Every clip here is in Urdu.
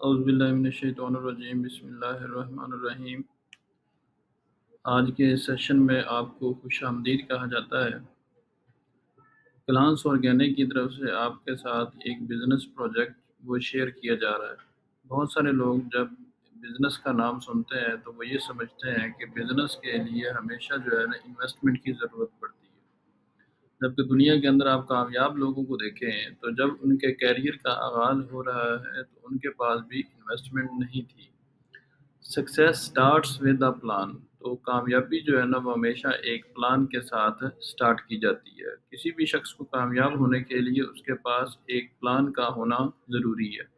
اعوذ باللہ من الشیطان الرجیم، بسم اللہ الرحمن الرحیم۔ آج کے سیشن میں آپ کو خوش آمدید کہا جاتا ہے۔ کلانس آرگینک کی طرف سے آپ کے ساتھ ایک بزنس پروجیکٹ وہ شیئر کیا جا رہا ہے۔ بہت سارے لوگ جب بزنس کا نام سنتے ہیں تو وہ یہ سمجھتے ہیں کہ بزنس کے لیے ہمیشہ جو ہے نا انویسٹمنٹ کی ضرورت پڑتی ہے، جبکہ دنیا کے اندر آپ کامیاب لوگوں کو دیکھیں تو جب ان کے کیریئر کا آغاز ہو رہا ہے تو ان کے پاس بھی انویسٹمنٹ نہیں تھی۔ Success starts with a plan, تو کامیابی جو ہے نا وہ ہمیشہ ایک پلان کے ساتھ سٹارٹ کی جاتی ہے۔ کسی بھی شخص کو کامیاب ہونے کے لیے اس کے پاس ایک پلان کا ہونا ضروری ہے۔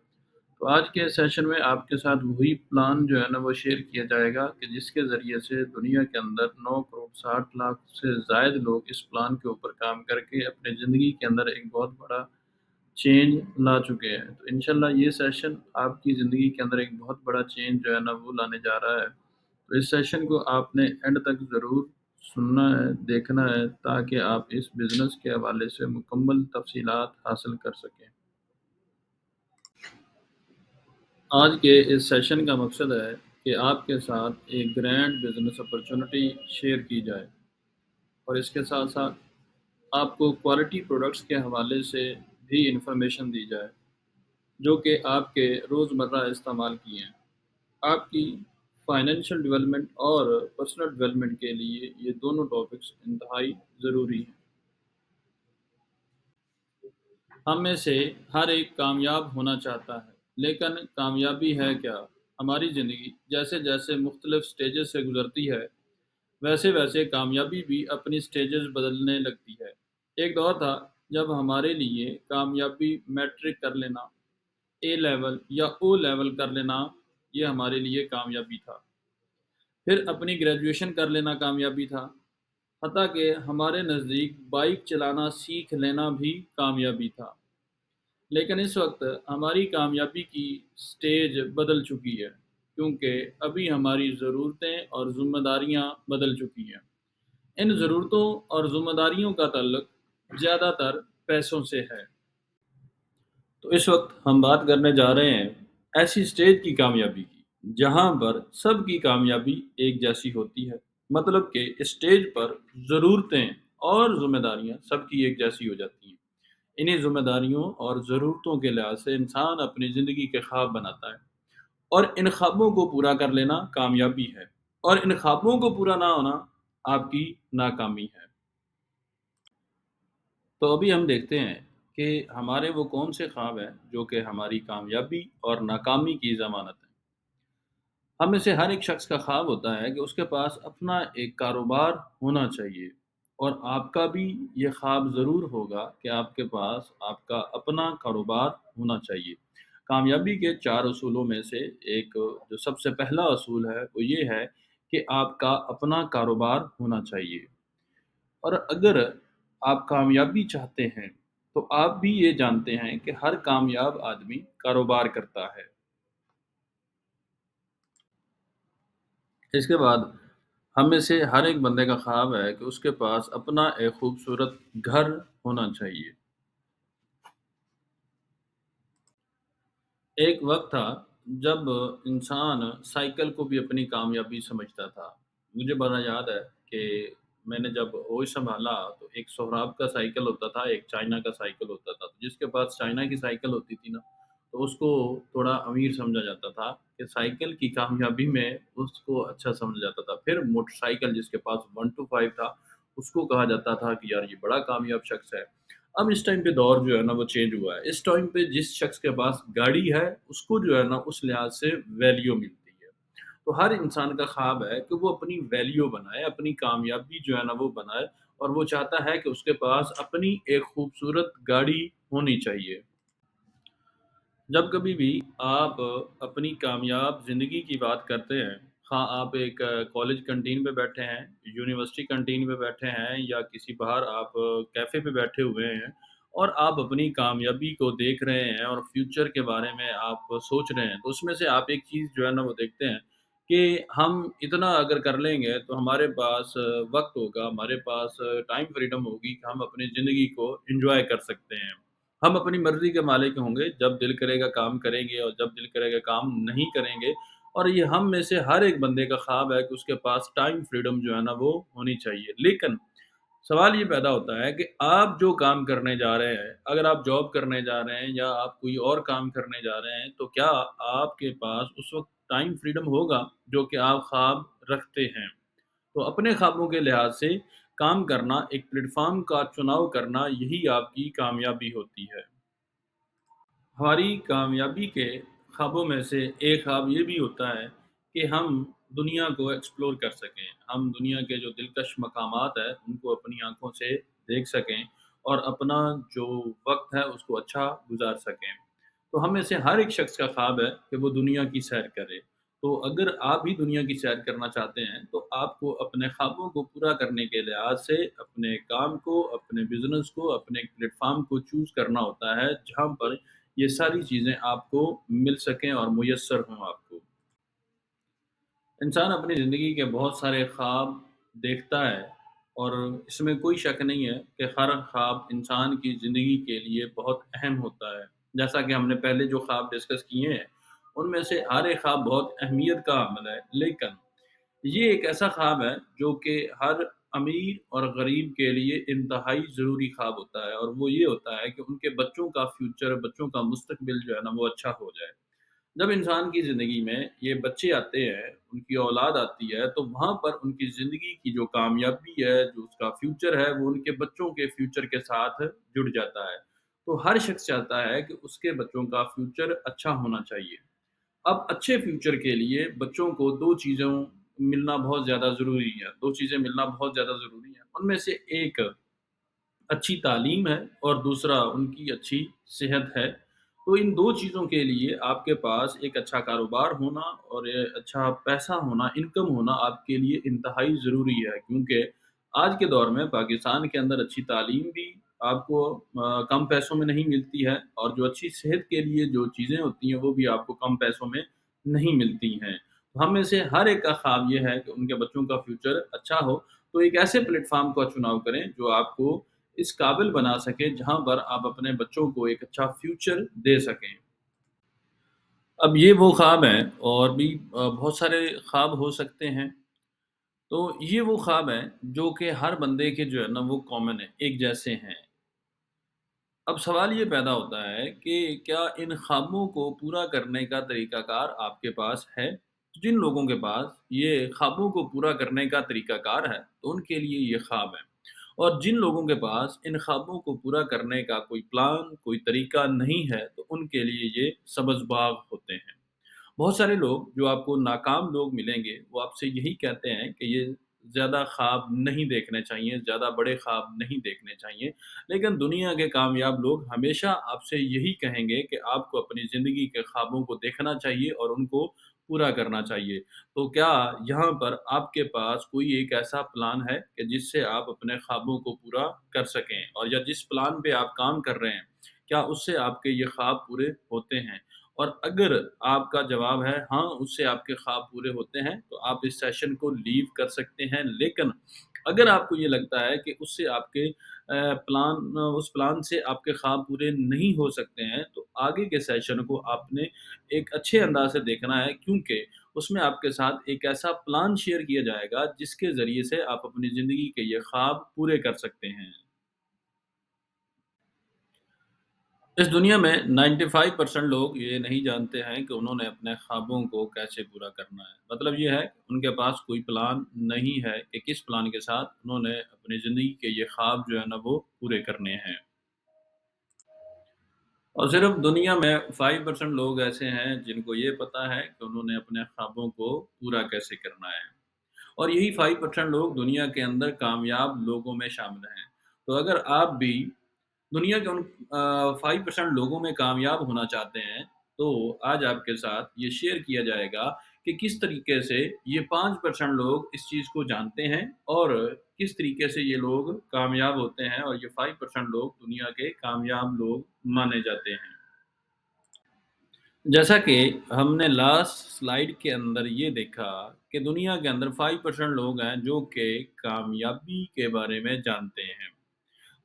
تو آج کے سیشن میں آپ کے ساتھ وہی پلان جو ہے نا وہ شیئر کیا جائے گا کہ جس کے ذریعے سے دنیا کے اندر 9 کروڑ 60 لاکھ سے زائد لوگ اس پلان کے اوپر کام کر کے اپنے زندگی کے اندر ایک بہت بڑا چینج لا چکے ہیں۔ تو انشاءاللہ یہ سیشن آپ کی زندگی کے اندر ایک بہت بڑا چینج جو ہے نا وہ لانے جا رہا ہے۔ تو اس سیشن کو آپ نے اینڈ تک ضرور سننا ہے، دیکھنا ہے، تاکہ آپ اس بزنس کے حوالے سے مکمل تفصیلات حاصل کر سکیں۔ آج کے اس سیشن کا مقصد ہے کہ آپ کے ساتھ ایک گرینڈ بزنس اپرچونٹی شیئر کی جائے، اور اس کے ساتھ ساتھ آپ کو کوالٹی پروڈکٹس کے حوالے سے بھی انفارمیشن دی جائے جو کہ آپ کے روزمرہ استعمال کی ہیں۔ آپ کی فائنینشیل ڈیولپمنٹ اور پرسنل ڈیولپمنٹ کے لیے یہ دونوں ٹاپکس انتہائی ضروری ہیں۔ ہم میں سے ہر ایک کامیاب ہونا چاہتا ہے، لیکن کامیابی ہے کیا؟ ہماری زندگی جیسے جیسے مختلف سٹیجز سے گزرتی ہے، ویسے ویسے کامیابی بھی اپنی سٹیجز بدلنے لگتی ہے۔ ایک دور تھا جب ہمارے لیے کامیابی میٹرک کر لینا، اے لیول یا او لیول کر لینا، یہ ہمارے لیے کامیابی تھا۔ پھر اپنی گریجویشن کر لینا کامیابی تھا، حتیٰ کہ ہمارے نزدیک بائک چلانا سیکھ لینا بھی کامیابی تھا۔ لیکن اس وقت ہماری کامیابی کی سٹیج بدل چکی ہے، کیونکہ ابھی ہماری ضرورتیں اور ذمہ داریاں بدل چکی ہیں۔ ان ضرورتوں اور ذمہ داریوں کا تعلق زیادہ تر پیسوں سے ہے۔ تو اس وقت ہم بات کرنے جا رہے ہیں ایسی سٹیج کی کامیابی کی جہاں پر سب کی کامیابی ایک جیسی ہوتی ہے، مطلب کہ اس سٹیج پر ضرورتیں اور ذمہ داریاں سب کی ایک جیسی ہو جاتی ہیں۔ انہیں ذمہ داریوں اور ضرورتوں کے لحاظ سے انسان اپنی زندگی کے خواب بناتا ہے، اور ان خوابوں کو پورا کر لینا کامیابی ہے، اور ان خوابوں کو پورا نہ ہونا آپ کی ناکامی ہے۔ تو ابھی ہم دیکھتے ہیں کہ ہمارے وہ کون سے خواب ہیں جو کہ ہماری کامیابی اور ناکامی کی ضمانت ہیں۔ ہم میں سے ہر ایک شخص کا خواب ہوتا ہے کہ اس کے پاس اپنا ایک کاروبار ہونا چاہیے، اور آپ کا بھی یہ خواب ضرور ہوگا کہ آپ کے پاس آپ کا اپنا کاروبار ہونا چاہیے۔ کامیابی کے 4 اصولوں میں سے ایک جو سب سے پہلا اصول ہے وہ یہ ہے کہ آپ کا اپنا کاروبار ہونا چاہیے۔ اور اگر آپ کامیابی چاہتے ہیں تو آپ بھی یہ جانتے ہیں کہ ہر کامیاب آدمی کاروبار کرتا ہے۔ اس کے بعد ہم میں سے ہر ایک بندے کا خواب ہے کہ اس کے پاس اپنا ایک خوبصورت گھر ہونا چاہیے۔ ایک وقت تھا جب انسان سائیکل کو بھی اپنی کامیابی سمجھتا تھا۔ مجھے بڑا یاد ہے کہ میں نے جب ہوش سنبھالا تو ایک سہراب کا سائیکل ہوتا تھا، ایک چائنا کا سائیکل ہوتا تھا۔ جس کے پاس چائنا کی سائیکل ہوتی تھی نا، تو اس کو تھوڑا امیر سمجھا جاتا تھا کہ سائیکل کی کامیابی میں اس کو اچھا سمجھا جاتا تھا۔ پھر موٹر سائیکل جس کے پاس 1 to 5 تھا، اس کو کہا جاتا تھا کہ یار یہ بڑا کامیاب شخص ہے۔ اب اس ٹائم پہ دور جو ہے نا وہ چینج ہوا ہے۔ اس ٹائم پہ جس شخص کے پاس گاڑی ہے اس کو جو ہے نا اس لحاظ سے ویلیو ملتی ہے۔ تو ہر انسان کا خواب ہے کہ وہ اپنی ویلیو بنائے، اپنی کامیابی جو ہے نا وہ بنائے، اور وہ چاہتا ہے کہ اس کے پاس اپنی ایک خوبصورت گاڑی ہونی چاہیے۔ جب کبھی بھی آپ اپنی کامیاب زندگی کی بات کرتے ہیں، خواہ آپ ایک کالج کنٹین پہ بیٹھے ہیں، یونیورسٹی کنٹین پہ بیٹھے ہیں، یا کسی باہر آپ کیفے پہ بیٹھے ہوئے ہیں، اور آپ اپنی کامیابی کو دیکھ رہے ہیں اور فیوچر کے بارے میں آپ سوچ رہے ہیں، تو اس میں سے آپ ایک چیز جو ہے نا وہ دیکھتے ہیں کہ ہم اتنا اگر کر لیں گے تو ہمارے پاس وقت ہوگا، ہمارے پاس ٹائم فریڈم ہوگی کہ ہم اپنی زندگی کو انجوائے کر سکتے ہیں۔ ہم اپنی مرضی کے مالک ہوں گے، جب دل کرے گا کام کریں گے اور جب دل کرے گا کام نہیں کریں گے، اور یہ ہم میں سے ہر ایک بندے کا خواب ہے کہ اس کے پاس ٹائم فریڈم جو ہے نا وہ ہونی چاہیے۔ لیکن سوال یہ پیدا ہوتا ہے کہ آپ جو کام کرنے جا رہے ہیں، اگر آپ جاب کرنے جا رہے ہیں یا آپ کوئی اور کام کرنے جا رہے ہیں، تو کیا آپ کے پاس اس وقت ٹائم فریڈم ہوگا جو کہ آپ خواب رکھتے ہیں؟ تو اپنے خوابوں کے لحاظ سے کام کرنا، ایک پلیٹ فارم کا چناؤ کرنا، یہی آپ کی کامیابی ہوتی ہے۔ ہماری کامیابی کے خوابوں میں سے ایک خواب یہ بھی ہوتا ہے کہ ہم دنیا کو ایکسپلور کر سکیں، ہم دنیا کے جو دلکش مقامات ہیں ان کو اپنی آنکھوں سے دیکھ سکیں اور اپنا جو وقت ہے اس کو اچھا گزار سکیں۔ تو ہم میں سے ہر ایک شخص کا خواب ہے کہ وہ دنیا کی سیر کرے۔ تو اگر آپ بھی دنیا کی سیر کرنا چاہتے ہیں تو آپ کو اپنے خوابوں کو پورا کرنے کے لحاظ سے اپنے کام کو، اپنے بزنس کو، اپنے پلیٹ فارم کو چوز کرنا ہوتا ہے جہاں پر یہ ساری چیزیں آپ کو مل سکیں اور میسر ہوں آپ کو۔ انسان اپنی زندگی کے بہت سارے خواب دیکھتا ہے اور اس میں کوئی شک نہیں ہے کہ ہر خواب انسان کی زندگی کے لیے بہت اہم ہوتا ہے۔ جیسا کہ ہم نے پہلے جو خواب ڈسکس کیے ہیں، ان میں سے ہر ایک خواب بہت اہمیت کا حامل ہے، لیکن یہ ایک ایسا خواب ہے جو کہ ہر امیر اور غریب کے لیے انتہائی ضروری خواب ہوتا ہے، اور وہ یہ ہوتا ہے کہ ان کے بچوں کا فیوچر، بچوں کا مستقبل جو ہے نا وہ اچھا ہو جائے۔ جب انسان کی زندگی میں یہ بچے آتے ہیں، ان کی اولاد آتی ہے، تو وہاں پر ان کی زندگی کی جو کامیابی ہے، جو اس کا فیوچر ہے، وہ ان کے بچوں کے فیوچر کے ساتھ جڑ جاتا ہے۔ تو ہر شخص چاہتا ہے کہ اس کے بچوں کا فیوچر اچھا ہونا چاہیے۔ اب اچھے فیوچر کے لیے بچوں کو 2 چیزوں ملنا بہت زیادہ ضروری ہے، 2 چیزیں ملنا بہت زیادہ ضروری ہیں۔ ان میں سے ایک اچھی تعلیم ہے اور دوسرا ان کی اچھی صحت ہے۔ تو ان 2 چیزوں کے لیے آپ کے پاس ایک اچھا کاروبار ہونا اور اچھا پیسہ ہونا، انکم ہونا آپ کے لیے انتہائی ضروری ہے، کیونکہ آج کے دور میں پاکستان کے اندر اچھی تعلیم بھی آپ کو کم پیسوں میں نہیں ملتی ہے، اور جو اچھی صحت کے لیے جو چیزیں ہوتی ہیں وہ بھی آپ کو کم پیسوں میں نہیں ملتی ہیں۔ تو ہم میں سے ہر ایک کا خواب یہ ہے کہ ان کے بچوں کا فیوچر اچھا ہو، تو ایک ایسے پلیٹ فارم کا چناؤ کریں جو آپ کو اس قابل بنا سکے جہاں پر آپ اپنے بچوں کو ایک اچھا فیوچر دے سکیں۔ اب یہ وہ خواب ہیں اور بھی بہت سارے خواب ہو سکتے ہیں۔ تو یہ وہ خواب ہیں جو کہ ہر بندے کے جو ہے نا وہ کامن ہیں، ایک جیسے ہیں۔ اب سوال یہ پیدا ہوتا ہے کہ کیا ان خوابوں کو پورا کرنے کا طریقہ کار آپ کے پاس ہے؟ جن لوگوں کے پاس یہ خوابوں کو پورا کرنے کا طریقہ کار ہے، تو ان کے لیے یہ خواب ہے، اور جن لوگوں کے پاس ان خوابوں کو پورا کرنے کا کوئی پلان، کوئی طریقہ نہیں ہے، تو ان کے لیے یہ سبز باغ ہوتے ہیں۔ بہت سارے لوگ جو آپ کو ناکام لوگ ملیں گے، وہ آپ سے یہی کہتے ہیں کہ یہ زیادہ خواب نہیں دیکھنے چاہیے، زیادہ بڑے خواب نہیں دیکھنے چاہیے۔ لیکن دنیا کے کامیاب لوگ ہمیشہ آپ سے یہی کہیں گے کہ آپ کو اپنی زندگی کے خوابوں کو دیکھنا چاہیے اور ان کو پورا کرنا چاہیے۔ تو کیا یہاں پر آپ کے پاس کوئی ایک ایسا پلان ہے کہ جس سے آپ اپنے خوابوں کو پورا کر سکیں، اور یا جس پلان پہ آپ کام کر رہے ہیں، کیا اس سے آپ کے یہ خواب پورے ہوتے ہیں؟ اور اگر آپ کا جواب ہے ہاں، اس سے آپ کے خواب پورے ہوتے ہیں، تو آپ اس سیشن کو لیو کر سکتے ہیں۔ لیکن اگر آپ کو یہ لگتا ہے کہ اس سے آپ کے اس پلان سے آپ کے خواب پورے نہیں ہو سکتے ہیں، تو آگے کے سیشن کو آپ نے ایک اچھے انداز سے دیکھنا ہے، کیونکہ اس میں آپ کے ساتھ ایک ایسا پلان شیئر کیا جائے گا جس کے ذریعے سے آپ اپنی زندگی کے یہ خواب پورے کر سکتے ہیں۔ اس دنیا میں 95% لوگ یہ نہیں جانتے ہیں کہ انہوں نے اپنے خوابوں کو کیسے پورا کرنا ہے۔ مطلب یہ ہے کہ ان کے پاس کوئی پلان نہیں ہے کہ کس پلان کے ساتھ انہوں نے اپنی زندگی کے یہ خواب جو ہے نا وہ پورے کرنے ہیں۔ اور صرف دنیا میں 5% لوگ ایسے ہیں جن کو یہ پتہ ہے کہ انہوں نے اپنے خوابوں کو پورا کیسے کرنا ہے، اور یہی 5% لوگ دنیا کے اندر کامیاب لوگوں میں شامل ہیں۔ تو اگر آپ بھی دنیا کے ان 5% لوگوں میں کامیاب ہونا چاہتے ہیں، تو آج آپ کے ساتھ یہ شیئر کیا جائے گا کہ کس طریقے سے یہ 5% لوگ اس چیز کو جانتے ہیں، اور کس طریقے سے یہ لوگ کامیاب ہوتے ہیں، اور یہ 5% لوگ دنیا کے کامیاب لوگ مانے جاتے ہیں۔ جیسا کہ ہم نے لاسٹ سلائیڈ کے اندر یہ دیکھا کہ دنیا کے اندر 5% لوگ ہیں جو کہ کامیابی کے بارے میں جانتے ہیں۔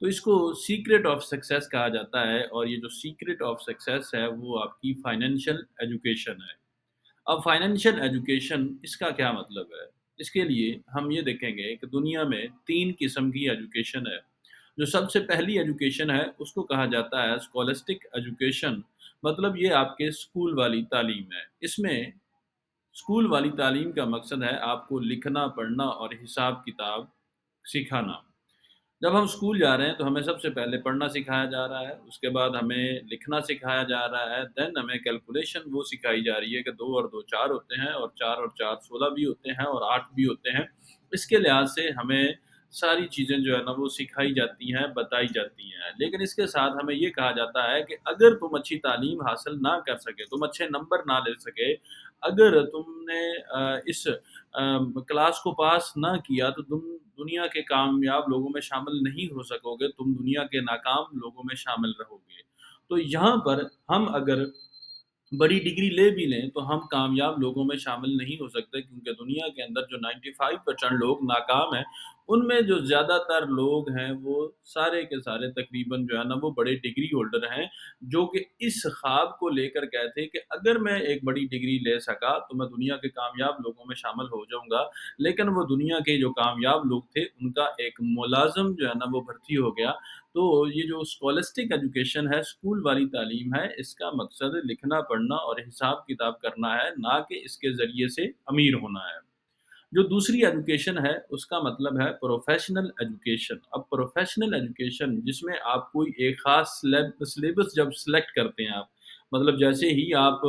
تو اس کو سیکریٹ آف سکسیس کہا جاتا ہے، اور یہ جو سیکریٹ آف سکسیس ہے وہ آپ کی فائنینشیل ایجوکیشن ہے۔ اب فائنینشیل ایجوکیشن اس کا کیا مطلب ہے؟ اس کے لیے ہم یہ دیکھیں گے کہ دنیا میں 3 قسم کی ایجوکیشن ہے۔ جو سب سے پہلی ایجوکیشن ہے اس کو کہا جاتا ہے اسکولاسٹک ایجوکیشن، مطلب یہ آپ کے اسکول والی تعلیم ہے۔ اس میں اسکول والی تعلیم کا مقصد ہے آپ کو لکھنا، پڑھنا اور حساب کتاب سکھانا۔ جب ہم اسکول جا رہے ہیں تو ہمیں سب سے پہلے پڑھنا سکھایا جا رہا ہے، اس کے بعد ہمیں لکھنا سکھایا جا رہا ہے، دین ہمیں کیلکولیشن وہ سکھائی جا رہی ہے کہ 2 اور 2 4 ہوتے ہیں، اور 4 اور 4 16 بھی ہوتے ہیں، اور 8 بھی ہوتے ہیں۔ اس کے لحاظ سے ہمیں ساری چیزیں جو ہے نا وہ سکھائی جاتی ہیں، بتائی جاتی ہیں۔ لیکن اس کے ساتھ ہمیں یہ کہا جاتا ہے کہ اگر تم اچھی تعلیم حاصل نہ کر سکے، تم اچھے نمبر نہ لے سکے، اگر تم نے اس کلاس کو پاس نہ کیا تو تم دنیا کے کامیاب لوگوں میں شامل نہیں ہو سکو گے، تم دنیا کے ناکام لوگوں میں شامل رہو گے۔ تو یہاں پر ہم اگر بڑی ڈگری لے بھی لیں تو ہم کامیاب لوگوں میں شامل نہیں ہو سکتے، کیونکہ دنیا کے اندر جو 95% لوگ ناکام ہیں، ان میں جو زیادہ تر لوگ ہیں وہ سارے کے سارے تقریباً جو ہے نا وہ بڑے ڈگری ہولڈر ہیں، جو کہ اس خواب کو لے کر گئے تھے کہ اگر میں ایک بڑی ڈگری لے سکا تو میں دنیا کے کامیاب لوگوں میں شامل ہو جاؤں گا۔ لیکن وہ دنیا کے جو کامیاب لوگ تھے ان کا ایک ملازم جو ہے نا وہ بھرتی ہو گیا۔ تو یہ جو اسکولسٹک ایجوکیشن ہے، اسکول والی تعلیم ہے، اس کا مقصد لکھنا، پڑھنا اور حساب کتاب کرنا ہے، نہ کہ اس کے ذریعے سے امیر ہونا ہے۔ جو دوسری ایجوکیشن ہے اس کا مطلب ہے پروفیشنل ایجوکیشن۔ اب پروفیشنل ایجوکیشن جس میں آپ کوئی ایک خاص سلیبس جب سلیکٹ کرتے ہیں آپ، مطلب جیسے ہی آپ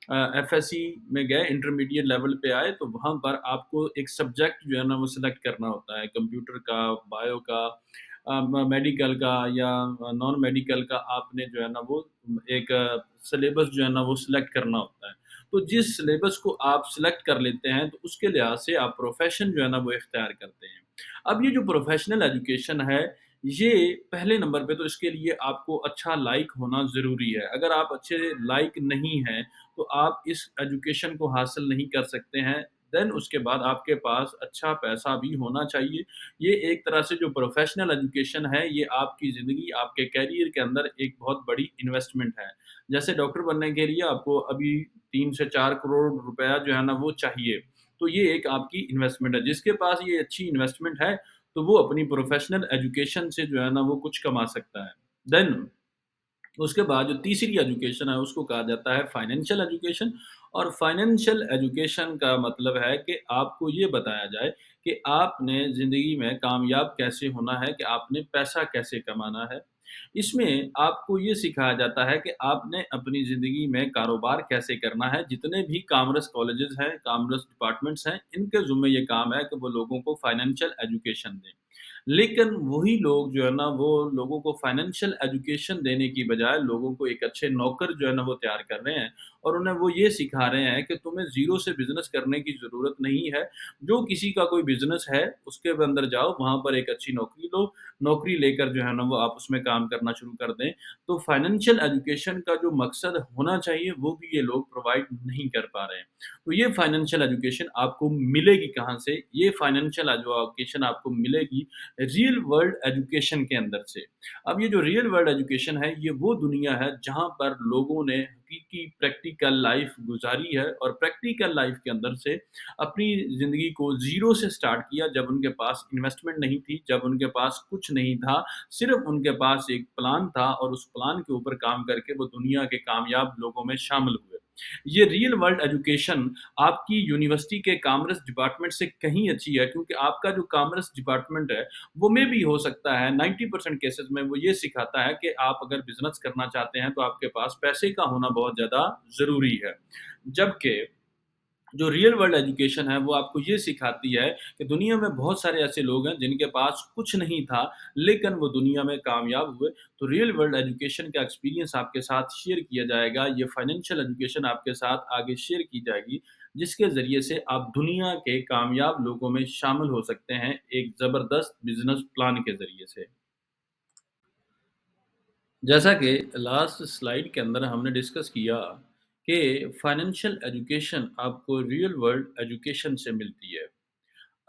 ایف ایس سی میں گئے، انٹرمیڈیٹ لیول پہ آئے، تو وہاں پر آپ کو ایک سبجیکٹ جو ہے نا وہ سلیکٹ کرنا ہوتا ہے، کمپیوٹر کا، بایو کا، میڈیکل کا یا نان میڈیکل کا، آپ نے جو ہے نا وہ ایک سلیبس جو ہے نا وہ سلیکٹ کرنا ہوتا ہے۔ تو جس سلیبس کو آپ سلیکٹ کر لیتے ہیں تو اس کے لحاظ سے آپ پروفیشن جو ہے نا وہ اختیار کرتے ہیں۔ اب یہ جو پروفیشنل ایجوکیشن ہے، یہ پہلے نمبر پہ تو اس کے لیے آپ کو اچھا لائق ہونا ضروری ہے۔ اگر آپ اچھے لائق نہیں ہیں تو آپ اس ایجوکیشن کو حاصل نہیں کر سکتے ہیں۔ دین اس کے بعد آپ کے پاس اچھا پیسہ بھی ہونا چاہیے۔ یہ ایک طرح سے جو پروفیشنل ایجوکیشن ہے، یہ آپ کی زندگی، آپ کے کیریئر کے اندر ایک بہت بڑی انویسٹمنٹ ہے۔ جیسے ڈاکٹر بننے کے لیے آپ کو ابھی 3 سے 4 کروڑ روپیہ جو ہے نا وہ چاہیے، تو یہ ایک آپ کی انویسٹمنٹ ہے۔ جس کے پاس یہ اچھی انویسٹمنٹ ہے تو وہ اپنی پروفیشنل ایجوکیشن سے جو ہے نا وہ کچھ کما سکتا ہے۔ دین اس کے بعد جو تیسری ایجوکیشن ہے اس کو کہا جاتا ہے فائنینشیل ایجوکیشن، اور فائنینشیل ایجوکیشن کا مطلب ہے کہ آپ کو یہ بتایا جائے کہ آپ نے زندگی میں کامیاب کیسے ہونا ہے، کہ آپ نے پیسہ کیسے کمانا ہے۔ اس میں آپ کو یہ سکھایا جاتا ہے کہ آپ نے اپنی زندگی میں کاروبار کیسے کرنا ہے۔ جتنے بھی کامرس کالجز ہیں، کامرس ڈپارٹمنٹس ہیں، ان کے ذمہ یہ کام ہے کہ وہ لوگوں کو فائنینشیل ایجوکیشن دیں۔ لیکن وہی لوگ جو ہے نا وہ لوگوں کو فائنینشیل ایجوکیشن دینے کی بجائے لوگوں کو ایک اچھے نوکر جو ہے نا وہ تیار کر رہے ہیں، اور انہیں وہ یہ سکھا رہے ہیں کہ تمہیں زیرو سے بزنس کرنے کی ضرورت نہیں ہے۔ جو کسی کا کوئی بزنس ہے اس کے اندر جاؤ، وہاں پر ایک اچھی نوکری لو، نوکری لے کر جو ہے نا وہ آپ اس میں کام کرنا شروع کر دیں۔ تو فائنینشیل ایجوکیشن کا جو مقصد ہونا چاہیے وہ بھی یہ لوگ پرووائڈ نہیں کر پا رہے ہیں۔ تو یہ فائنینشیل ایجوکیشن آپ کو ملے گی کہاں سے؟ یہ فائنینشیل ایجوکیشن آپ کو ملے گی ریئل ورلڈ ایجوکیشن کے اندر سے۔ اب یہ جو ریئل ورلڈ ایجوکیشن ہے، یہ وہ دنیا ہے جہاں پر لوگوں نے حقیقی پریکٹیکل لائف گزاری ہے، اور پریکٹیکل لائف کے اندر سے اپنی زندگی کو زیرو سے سٹارٹ کیا، جب ان کے پاس انویسٹمنٹ نہیں تھی، جب ان کے پاس کچھ نہیں تھا، صرف ان کے پاس ایک پلان تھا، اور اس پلان کے اوپر کام کر کے وہ دنیا کے کامیاب لوگوں میں شامل ہوئے۔ یہ ریئل ورلڈ ایجوکیشن آپ کی یونیورسٹی کے کامرس ڈپارٹمنٹ سے کہیں اچھی ہے، کیونکہ آپ کا جو کامرس ڈپارٹمنٹ ہے وہ میں بھی ہو سکتا ہے 90% کیسز میں وہ یہ سکھاتا ہے کہ آپ اگر بزنس کرنا چاہتے ہیں تو آپ کے پاس پیسے کا ہونا بہت زیادہ ضروری ہے۔ جبکہ جو ریئل ورلڈ ایجوکیشن ہے وہ آپ کو یہ سکھاتی ہے کہ دنیا میں بہت سارے ایسے لوگ ہیں جن کے پاس کچھ نہیں تھا، لیکن وہ دنیا میں کامیاب ہوئے۔ تو ریئل ورلڈ ایجوکیشن کا ایکسپیرینس آپ کے ساتھ شیئر کیا جائے گا، یہ فائنینشیل ایجوکیشن آپ کے ساتھ آگے شیئر کی جائے گی، جس کے ذریعے سے آپ دنیا کے کامیاب لوگوں میں شامل ہو سکتے ہیں ایک زبردست بزنس پلان کے ذریعے سے۔ جیسا کہ لاسٹ سلائیڈ کے اندر ہم نے ڈسکس کیا کہ فائنینشیل ایجوکیشن آپ کو ریئل ورلڈ ایجوکیشن سے ملتی ہے۔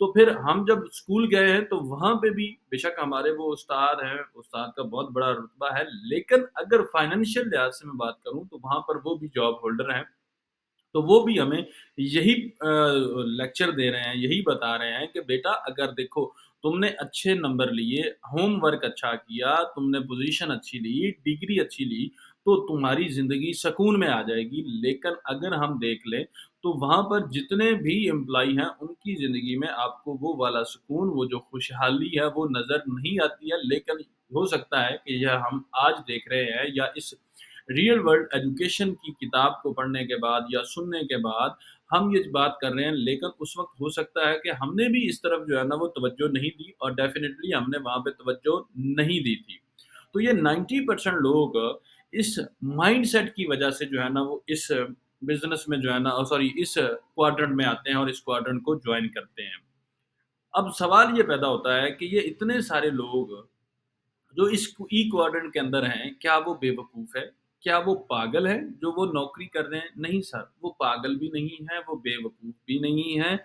تو پھر ہم جب اسکول گئے ہیں تو وہاں پہ بھی بے شک ہمارے وہ استاد ہیں، استاد کا بہت بڑا رتبہ ہے، لیکن اگر فائنینشیل لحاظ سے میں بات کروں تو وہاں پر وہ بھی جاب ہولڈر ہیں۔ تو وہ بھی ہمیں یہی لیکچر دے رہے ہیں، یہی بتا رہے ہیں کہ بیٹا اگر دیکھو تم نے اچھے نمبر لیے، ہوم ورک اچھا کیا، تم نے پوزیشن اچھی لی، ڈگری اچھی لی، تو تمہاری زندگی سکون میں آ جائے گی۔ لیکن اگر ہم دیکھ لیں تو وہاں پر جتنے بھی امپلائی ہیں ان کی زندگی میں آپ کو وہ والا سکون، وہ جو خوشحالی ہے وہ نظر نہیں آتی ہے۔ لیکن ہو سکتا ہے کہ یہ ہم آج دیکھ رہے ہیں یا اس ریئل ورلڈ ایجوکیشن کی کتاب کو پڑھنے کے بعد یا سننے کے بعد ہم یہ بات کر رہے ہیں، لیکن اس وقت ہو سکتا ہے کہ ہم نے بھی اس طرف جو ہے نا وہ توجہ نہیں دی، اور ڈیفینیٹلی ہم نے وہاں پہ توجہ نہیں دی تھی۔ تو یہ 90% لوگ اس مائنڈ سیٹ کی وجہ سے جو ہے نا وہ اس بزنس میں جو ہے نا سوری اس کوارٹرن میں آتے ہیں اور اس کوارٹرن کو جوائن کرتے ہیں۔ اب سوال یہ پیدا ہوتا ہے کہ یہ اتنے سارے لوگ جو اس ای کوارٹرن کے اندر ہیں، کیا وہ بے وقوف ہے؟ کیا وہ پاگل ہے جو وہ نوکری کر رہے ہیں؟ نہیں سر، وہ پاگل بھی نہیں ہے، وہ بے وقوف بھی نہیں ہے،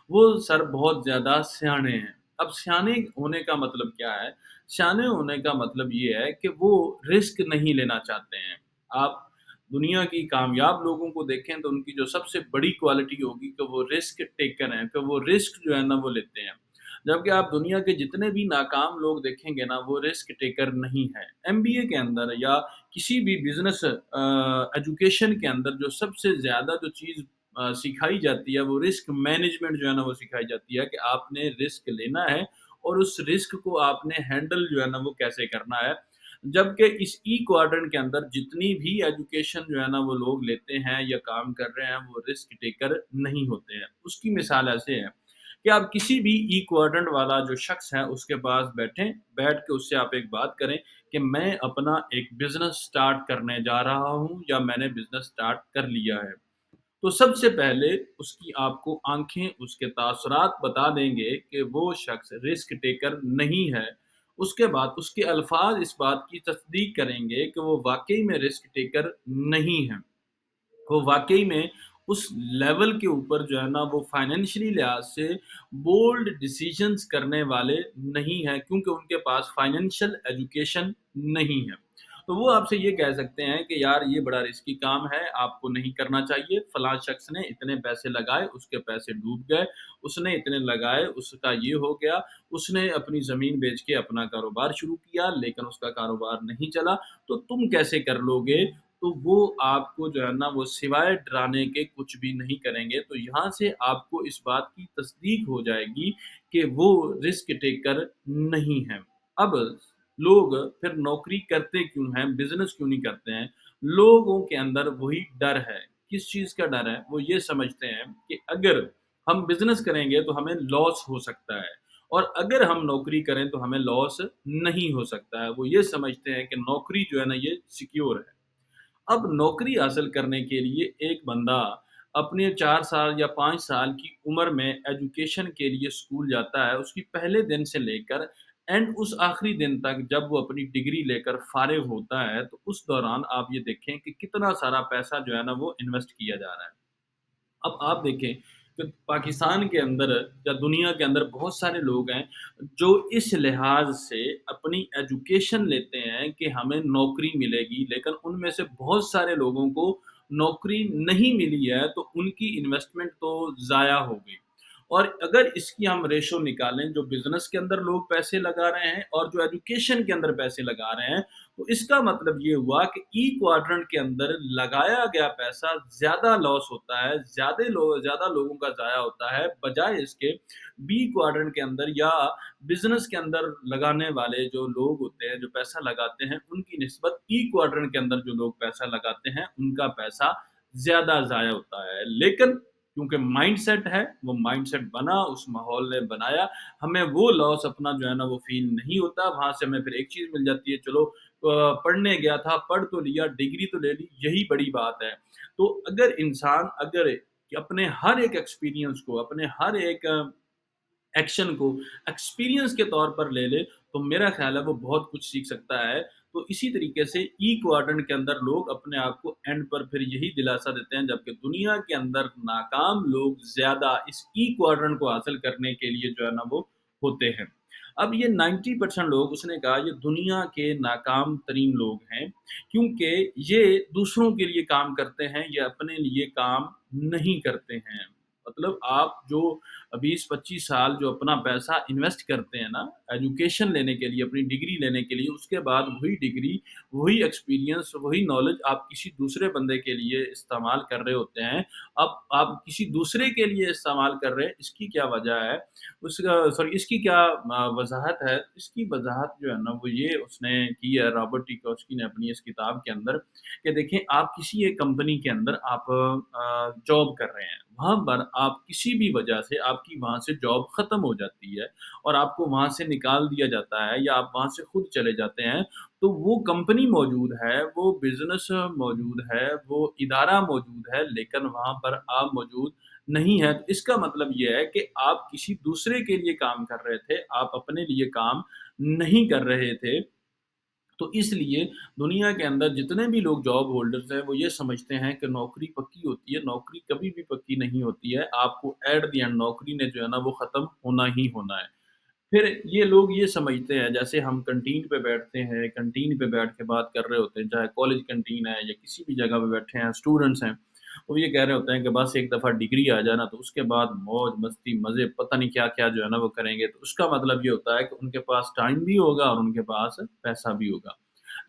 وہ سر بہت زیادہ سیانے ہیں۔ اب سیانے ہونے کا مطلب کیا ہے؟ سیانے ہونے کا مطلب یہ ہے کہ وہ رسک نہیں لینا چاہتے ہیں۔ آپ دنیا کی کامیاب لوگوں کو دیکھیں تو ان کی جو سب سے بڑی کوالٹی ہوگی کہ وہ رسک ٹیکر ہیں، کہ وہ رسک جو ہے نا وہ لیتے ہیں۔ جبکہ آپ دنیا کے جتنے بھی ناکام لوگ دیکھیں گے نا وہ رسک ٹیکر نہیں ہے۔ ایم بی اے کے اندر یا کسی بھی بزنس ایجوکیشن کے اندر جو سب سے زیادہ جو چیز سکھائی جاتی ہے وہ رسک مینجمنٹ جو ہے نا وہ سکھائی جاتی ہے کہ آپ نے رسک لینا ہے اور اس رسک کو آپ نے ہینڈل جو ہے نا وہ کیسے کرنا ہے۔ جبکہ اس ای کوارٹرن کے اندر جتنی بھی ایجوکیشن جو ہے نا وہ لوگ لیتے ہیں یا کام کر رہے ہیں وہ رسک ٹیکر نہیں ہوتے ہیں۔ اس کی مثال ایسے ہے کہ آپ کسی بھی ای کوارٹرنٹ والا جو شخص ہے اس کے پاس بیٹھیں، بیٹھ کے اس سے آپ ایک بات کریں کہ میں اپنا ایک بزنس سٹارٹ کرنے جا رہا ہوں یا میں نے بزنس سٹارٹ کر لیا ہے۔ تو سب سے پہلے اس کی آپ کو آنکھیں اس کے تاثرات بتا دیں گے کہ وہ شخص رسک ٹیکر نہیں ہے۔ اس کے بعد اس کے الفاظ اس بات کی تصدیق کریں گے کہ وہ واقعی میں رسک ٹیکر نہیں ہے۔ وہ واقعی میں اس لیول کے اوپر جو ہے نا وہ فائنینشلی لحاظ سے بولڈ ڈیسیجنز کرنے والے نہیں ہیں، کیونکہ ان کے پاس فائنینشیل ایجوکیشن نہیں ہے۔ تو وہ آپ سے یہ کہہ سکتے ہیں کہ یار یہ بڑا رسکی کام ہے، آپ کو نہیں کرنا چاہیے، فلاں شخص نے اتنے پیسے لگائے، اس کے پیسے ڈوب گئے، اس نے اتنے لگائے، اس کا یہ ہو گیا، اس نے اپنی زمین بیچ کے اپنا کاروبار شروع کیا لیکن اس کا کاروبار نہیں چلا، تو تم کیسے کر لو گے؟ تو وہ آپ کو جو ہے نا وہ سوائے ڈرانے کے کچھ بھی نہیں کریں گے۔ تو یہاں سے آپ کو اس بات کی تصدیق ہو جائے گی کہ وہ رسک ٹیکر نہیں ہیں۔ اب لوگ پھر نوکری کرتے کیوں ہیں، بزنس کیوں نہیں کرتے ہیں؟ لوگوں کے اندر وہی ڈر ہے۔ کس چیز کا ڈر ہے؟ وہ یہ سمجھتے ہیں کہ اگر ہم بزنس کریں گے تو ہمیں لاس ہو سکتا ہے، اور اگر ہم نوکری کریں تو ہمیں لاس نہیں ہو سکتا ہے۔ وہ یہ سمجھتے ہیں کہ نوکری جو ہے نا یہ سیکیور ہے۔ اب نوکری حاصل کرنے کے لیے ایک بندہ اپنے 4 سال یا 5 سال کی عمر میں ایجوکیشن کے لیے اسکول جاتا ہے، اس کی پہلے دن سے لے کر اینڈ اس آخری دن تک جب وہ اپنی ڈگری لے کر فارغ ہوتا ہے، تو اس دوران آپ یہ دیکھیں کہ کتنا سارا پیسہ جو ہے نا وہ انویسٹ کیا جا رہا ہے۔ اب آپ دیکھیں کہ پاکستان کے اندر یا دنیا کے اندر بہت سارے لوگ ہیں جو اس لحاظ سے اپنی ایجوکیشن لیتے ہیں کہ ہمیں نوکری ملے گی، لیکن ان میں سے بہت سارے لوگوں کو نوکری نہیں ملی ہے تو ان کی انویسٹمنٹ تو ضائع ہو گئی۔ اور اگر اس کی ہم ریشو نکالیں جو بزنس کے اندر لوگ پیسے لگا رہے ہیں اور جو ایجوکیشن کے اندر پیسے لگا رہے ہیں، تو اس کا مطلب یہ ہوا کہ ای کوارٹرنٹ کے اندر لگایا گیا پیسہ زیادہ لاس ہوتا ہے، زیادہ لوگوں کا ضائع ہوتا ہے، بجائے اس کے بی کوارٹرنٹ کے اندر یا بزنس کے اندر لگانے والے جو لوگ ہوتے ہیں، جو پیسہ لگاتے ہیں، ان کی نسبت ای کوارٹرنٹ کے اندر جو لوگ پیسہ لگاتے ہیں ان کا پیسہ زیادہ ضائع ہوتا ہے۔ لیکن کیونکہ مائنڈ سیٹ ہے، وہ مائنڈ سیٹ بنا، اس ماحول نے بنایا، ہمیں وہ لاس اپنا جو ہے نا وہ فیل نہیں ہوتا۔ وہاں سے ہمیں پھر ایک چیز مل جاتی ہے، چلو پڑھنے گیا تھا، پڑھ تو لیا، ڈگری تو لے لی، یہی بڑی بات ہے۔ تو اگر انسان اگر اپنے ہر ایک ایکسپیرینس کو، اپنے ہر ایک ایکشن کو ایکسپیرینس کے طور پر لے لے تو میرا خیال ہے وہ بہت کچھ سیکھ سکتا ہے۔ تو اسی طریقے سے ای کوارٹرنٹ کے اندر لوگ اپنے آپ کو اینڈ پر پھر یہی دلاسا دیتے ہیں، جبکہ دنیا کے اندر ناکام لوگ زیادہ اس ای کوارٹرنٹ کو حاصل کرنے کے لیے جو ہے نا وہ ہوتے ہیں۔ اب یہ 90% لوگ، اس نے کہا، یہ دنیا کے ناکام ترین لوگ ہیں، کیونکہ یہ دوسروں کے لیے کام کرتے ہیں، یہ اپنے لیے کام نہیں کرتے ہیں۔ مطلب آپ جو 20-25 سال جو اپنا پیسہ انویسٹ کرتے ہیں نا ایجوکیشن لینے کے لیے، اپنی ڈگری لینے کے لیے، اس کے بعد وہی ڈگری، وہی ایکسپیرینس، وہی نالج آپ کسی دوسرے بندے کے لیے استعمال کر رہے ہوتے ہیں۔ اب آپ کسی دوسرے کے لیے استعمال کر رہے ہیں، اس کی کیا وجہ ہے؟ اس کی کیا وضاحت ہے؟ اس کی وضاحت جو ہے نا وہ یہ اس نے کی ہے، رابرٹ ٹی کیوسکی نے اپنی اس کتاب کے اندر، کہ دیکھیں آپ کسی ایک کمپنی کے اندر آپ جاب کر رہے ہیں، وہاں پر آپ کسی بھی وجہ سے آپ کی وہاں سے جاب ختم ہو جاتی ہے اور آپ کو وہاں سے نکال دیا جاتا ہے یا آپ وہاں سے خود چلے جاتے ہیں، تو وہ کمپنی موجود ہے، وہ بزنس موجود ہے، وہ ادارہ موجود ہے، لیکن وہاں پر آپ موجود نہیں ہے۔ تو اس کا مطلب یہ ہے کہ آپ کسی دوسرے کے لیے کام کر رہے تھے، آپ اپنے لیے کام نہیں کر رہے تھے۔ تو اس لیے دنیا کے اندر جتنے بھی لوگ جاب ہولڈرز ہیں، وہ یہ سمجھتے ہیں کہ نوکری پکی ہوتی ہے، نوکری کبھی بھی پکی نہیں ہوتی ہے، آپ کو ایٹ دی اینڈ نوکری نے جو ہے نا وہ ختم ہونا ہی ہونا ہے۔ پھر یہ لوگ یہ سمجھتے ہیں، جیسے ہم کنٹین پہ بیٹھتے ہیں، کنٹین پہ بیٹھ کے بات کر رہے ہوتے ہیں، چاہے کالج کنٹین ہے یا کسی بھی جگہ پہ بیٹھے ہیں، اسٹوڈنٹس ہیں، وہ یہ کہہ رہے ہوتے ہیں کہ بس ایک دفعہ ڈگری آ جائے نا تو اس کے بعد موج مستی مزے پتہ نہیں کیا کیا جو ہے نا وہ کریں گے۔ تو اس کا مطلب یہ ہوتا ہے کہ ان کے پاس ٹائم بھی ہوگا اور ان کے پاس پیسہ بھی ہوگا،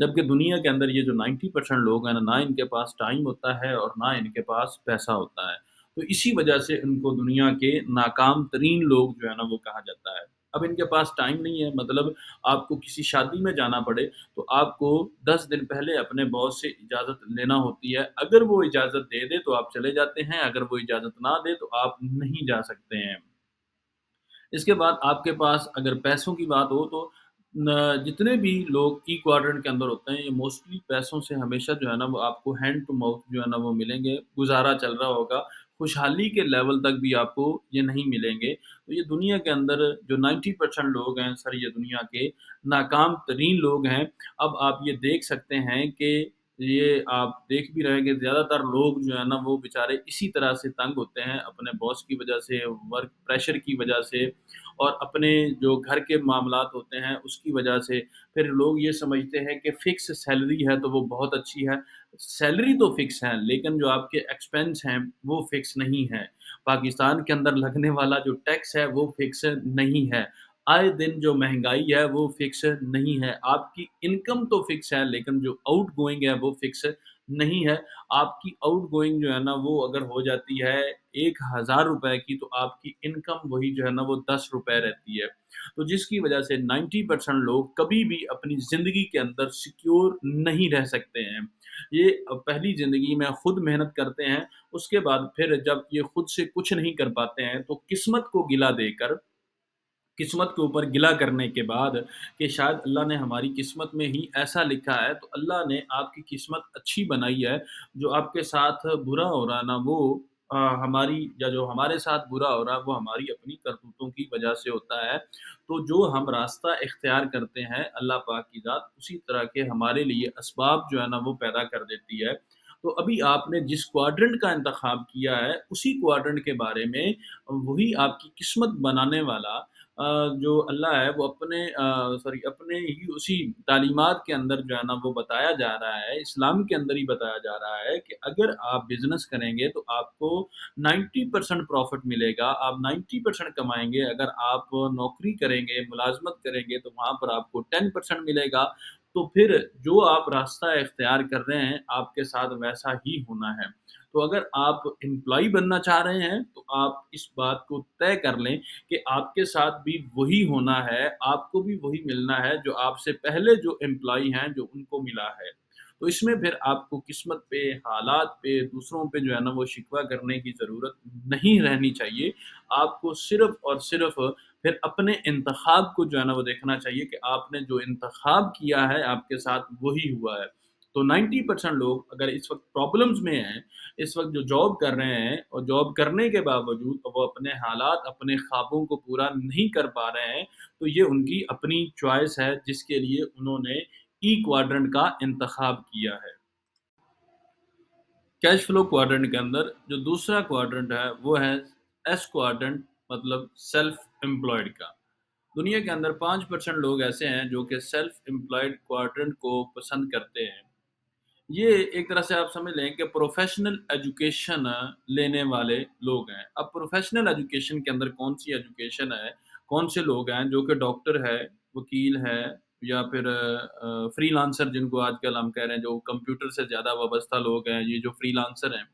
جبکہ دنیا کے اندر یہ جو 90% لوگ ہیں نا، نہ ان کے پاس ٹائم ہوتا ہے اور نہ ان کے پاس پیسہ ہوتا ہے۔ تو اسی وجہ سے ان کو دنیا کے ناکام ترین لوگ جو ہے نا وہ کہا جاتا ہے۔ اب ان کے پاس ٹائم نہیں ہے، مطلب آپ کو کسی شادی میں جانا پڑے تو آپ کو 10 دن پہلے اپنے باس سے اجازت لینا ہوتی ہے، اگر وہ اجازت دے دے تو آپ چلے جاتے ہیں، اگر وہ اجازت نہ دے تو آپ نہیں جا سکتے ہیں۔ اس کے بعد آپ کے پاس اگر پیسوں کی بات ہو تو جتنے بھی لوگ ای کوارٹرنٹ کے اندر ہوتے ہیں، یہ موسٹلی پیسوں سے ہمیشہ جو ہے نا وہ آپ کو ہینڈ ٹو ماؤتھ جو ہے نا وہ ملیں گے، گزارا چل رہا ہوگا، خوشحالی کے لیول تک بھی آپ کو یہ نہیں ملیں گے۔ تو یہ دنیا کے اندر جو 90% لوگ ہیں سر، یہ دنیا کے ناکام ترین لوگ ہیں۔ اب آپ یہ دیکھ سکتے ہیں کہ یہ آپ دیکھ بھی رہے ہیں کہ زیادہ تر لوگ جو ہے نا وہ بیچارے اسی طرح سے تنگ ہوتے ہیں، اپنے باس کی وجہ سے، ورک پریشر کی وجہ سے، اور اپنے جو گھر کے معاملات ہوتے ہیں اس کی وجہ سے۔ پھر لوگ یہ سمجھتے ہیں کہ فکس سیلری ہے تو وہ بہت اچھی ہے۔ سیلری تو فکس ہے لیکن جو آپ کے ایکسپینس ہیں وہ فکس نہیں ہے۔ پاکستان کے اندر لگنے والا جو ٹیکس ہے وہ فکس نہیں ہے۔ آئے دن جو مہنگائی ہے وہ فکس نہیں ہے۔ آپ کی انکم تو فکس ہے لیکن جو آؤٹ گوئنگ ہے وہ فکس نہیں ہے۔ آپ کی آؤٹ گوئنگ جو ہے نا وہ اگر ہو جاتی ہے 1,000 روپے کی، تو آپ کی انکم وہی جو ہے نا وہ 10 روپے رہتی ہے۔ تو جس کی وجہ سے 90% لوگ کبھی بھی اپنی زندگی کے اندر سیکیور نہیں رہ سکتے ہیں۔ یہ پہلی زندگی میں خود محنت کرتے ہیں، اس کے بعد پھر جب یہ خود سے کچھ نہیں کر پاتے ہیں تو قسمت کو گلہ دے کر، قسمت کے اوپر گلہ کرنے کے بعد کہ شاید اللہ نے ہماری قسمت میں ہی ایسا لکھا ہے، تو اللہ نے آپ کی قسمت اچھی بنائی ہے، جو آپ کے ساتھ برا ہو رہا ہے نا وہ ہماری، یا جو ہمارے ساتھ برا ہو رہا ہے وہ ہماری اپنی کرتوتوں کی وجہ سے ہوتا ہے۔ تو جو ہم راستہ اختیار کرتے ہیں، اللہ پاک کی ذات اسی طرح کے ہمارے لیے اسباب جو ہے نا وہ پیدا کر دیتی ہے۔ تو ابھی آپ نے جس کوارٹرنٹ کا انتخاب کیا ہے اسی کوارٹرنٹ کے بارے میں، وہی آپ کی قسمت بنانے والا جو اللہ ہے وہ اپنے ہی اسی تعلیمات کے اندر جو ہے نا وہ بتایا جا رہا ہے، اسلام کے اندر ہی بتایا جا رہا ہے کہ اگر آپ بزنس کریں گے تو آپ کو 90% پروفٹ ملے گا، آپ 90% کمائیں گے، اگر آپ نوکری کریں گے، ملازمت کریں گے تو وہاں پر آپ کو 10% ملے گا۔ تو پھر جو آپ راستہ اختیار کر رہے ہیں آپ کے ساتھ ویسا ہی ہونا ہے۔ تو اگر آپ امپلائی بننا چاہ رہے ہیں تو آپ اس بات کو طے کر لیں کہ آپ کے ساتھ بھی وہی ہونا ہے، آپ کو بھی وہی ملنا ہے جو آپ سے پہلے جو امپلائی ہیں جو ان کو ملا ہے۔ تو اس میں پھر آپ کو قسمت پہ، حالات پہ، دوسروں پہ جو ہے نا وہ شکوہ کرنے کی ضرورت نہیں رہنی چاہیے۔ آپ کو صرف اور صرف پھر اپنے انتخاب کو جو ہے نا وہ دیکھنا چاہیے کہ آپ نے جو انتخاب کیا ہے آپ کے ساتھ وہی ہوا ہے۔ تو 90% لوگ اگر اس وقت پرابلمز میں ہیں، اس وقت جو جاب کر رہے ہیں اور جاب کرنے کے باوجود وہ اپنے حالات، اپنے خوابوں کو پورا نہیں کر پا رہے ہیں، تو یہ ان کی اپنی چوائس ہے جس کے لیے انہوں نے ای کوارڈرنٹ کا انتخاب کیا ہے۔ کیش فلو کوارڈرنٹ کے اندر جو دوسرا کوارڈرنٹ ہے وہ ہے ایس کوارڈرنٹ، مطلب سیلف امپلائڈ کا۔ دنیا کے اندر 5% لوگ ایسے ہیں جو کہ سیلف امپلائڈ کوارڈرنٹ کو پسند کرتے ہیں۔ یہ ایک طرح سے آپ سمجھ لیں کہ پروفیشنل ایجوکیشن لینے والے لوگ ہیں۔ اب پروفیشنل ایجوکیشن کے اندر کون سی ایجوکیشن ہے، کون سے لوگ ہیں جو کہ ڈاکٹر ہے، وکیل ہے، یا پھر فری لانسر جن کو آج کل ہم کہہ رہے ہیں، جو کمپیوٹر سے زیادہ وابستہ لوگ ہیں، یہ جو فری لانسر ہیں،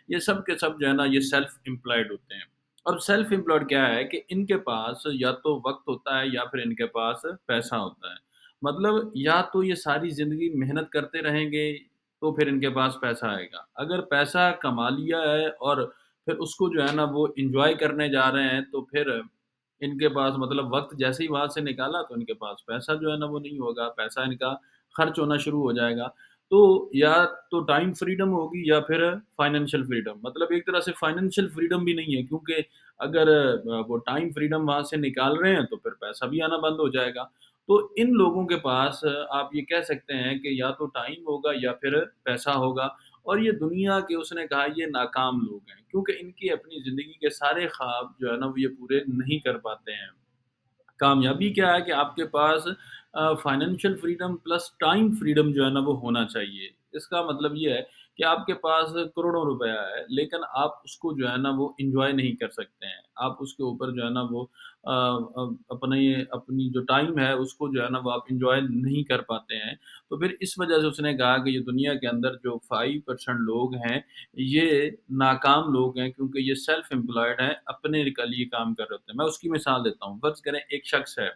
یہ سب کے سب جو ہے نا یہ سیلف امپلائڈ ہوتے ہیں۔ اور سیلف امپلائڈ کیا ہے کہ ان کے پاس یا تو وقت ہوتا ہے یا پھر ان کے پاس پیسہ ہوتا ہے۔ مطلب یا تو یہ ساری زندگی محنت کرتے رہیں گے تو پھر ان کے پاس پیسہ آئے گا۔ اگر پیسہ کما لیا ہے اور پھر اس کو جو ہے نا وہ انجوائے کرنے جا رہے ہیں تو پھر ان کے پاس مطلب وقت جیسے ہی وہاں سے نکالا تو ان کے پاس پیسہ جو ہے نا وہ نہیں ہوگا، پیسہ ان کا خرچ ہونا شروع ہو جائے گا۔ تو یا تو ٹائم فریڈم ہوگی یا پھر فائنینشیل فریڈم، مطلب ایک طرح سے فائنینشیل فریڈم بھی نہیں ہے، کیونکہ اگر وہ ٹائم فریڈم وہاں سے نکال رہے ہیں تو پھر پیسہ بھی آنا بند ہو جائے گا۔ تو ان لوگوں کے پاس آپ یہ کہہ سکتے ہیں کہ یا تو ٹائم ہوگا یا پھر پیسہ ہوگا، اور یہ دنیا کے اس نے کہا یہ ناکام لوگ ہیں، کیونکہ ان کی اپنی زندگی کے سارے خواب جو ہے نا وہ یہ پورے نہیں کر پاتے ہیں۔ کامیابی کیا ہے کہ آپ کے پاس financial freedom plus time freedom جو ہے نا وہ ہونا چاہیے۔ اس کا مطلب یہ ہے کہ آپ کے پاس کروڑوں روپیہ ہے لیکن آپ اس کو جو ہے نا وہ انجوائے نہیں کر سکتے ہیں۔ آپ اس کے اوپر جو ہے نا وہ اپنی جو ٹائم ہے اس کو جو ہے نا وہ آپ انجوائے نہیں کر پاتے ہیں۔ تو پھر اس وجہ سے اس نے کہا کہ یہ دنیا کے اندر جو 5% لوگ ہیں یہ ناکام لوگ ہیں، کیونکہ یہ سیلف امپلائڈ ہیں، اپنے کے لیے کام کر رہے ہوتے ہیں۔ میں اس کی مثال دیتا ہوں، فرض کریں ایک شخص ہے،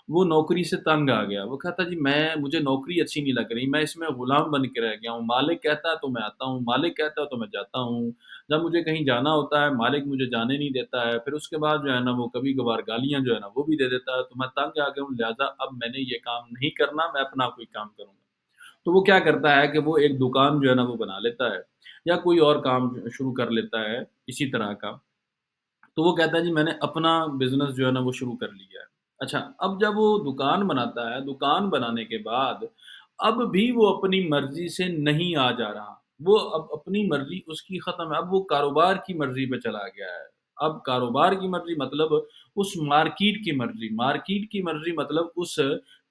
وہ نوکری سے تنگ آ گیا، وہ کہتا جی مجھے نوکری اچھی نہیں لگ رہی، میں اس میں غلام بن کے رہ گیا ہوں، مالک کہتا ہے تو میں آتا ہوں، مالک کہتا ہے تو میں جاتا ہوں، جب مجھے کہیں جانا ہوتا ہے مالک مجھے جانے نہیں دیتا ہے، پھر اس کے بعد جو ہے نا وہ کبھی کبھار گالیاں جو ہے نا وہ بھی دے دیتا ہے، تو میں تنگ آ گیا ہوں، لہٰذا اب میں نے یہ کام نہیں کرنا، میں اپنا کوئی کام کروں گا۔ تو وہ کیا کرتا ہے کہ وہ ایک دکان جو ہے نا وہ بنا لیتا ہے یا کوئی اور کام شروع کر لیتا ہے اسی طرح کا۔ تو وہ کہتا ہے جی میں نے اپنا بزنس جو ہے نا وہ شروع کر لیا ہے۔ اچھا، اب جب وہ دکان بناتا ہے، دکان بنانے کے بعد اب بھی وہ اپنی مرضی سے نہیں آ جا رہا، وہ اب اپنی مرضی اس کی ختم ہے، اب وہ کاروبار کی مرضی پہ چلا گیا ہے۔ اب کاروبار کی مرضی مطلب اس مارکیٹ کی مرضی، مارکیٹ کی مرضی مطلب اس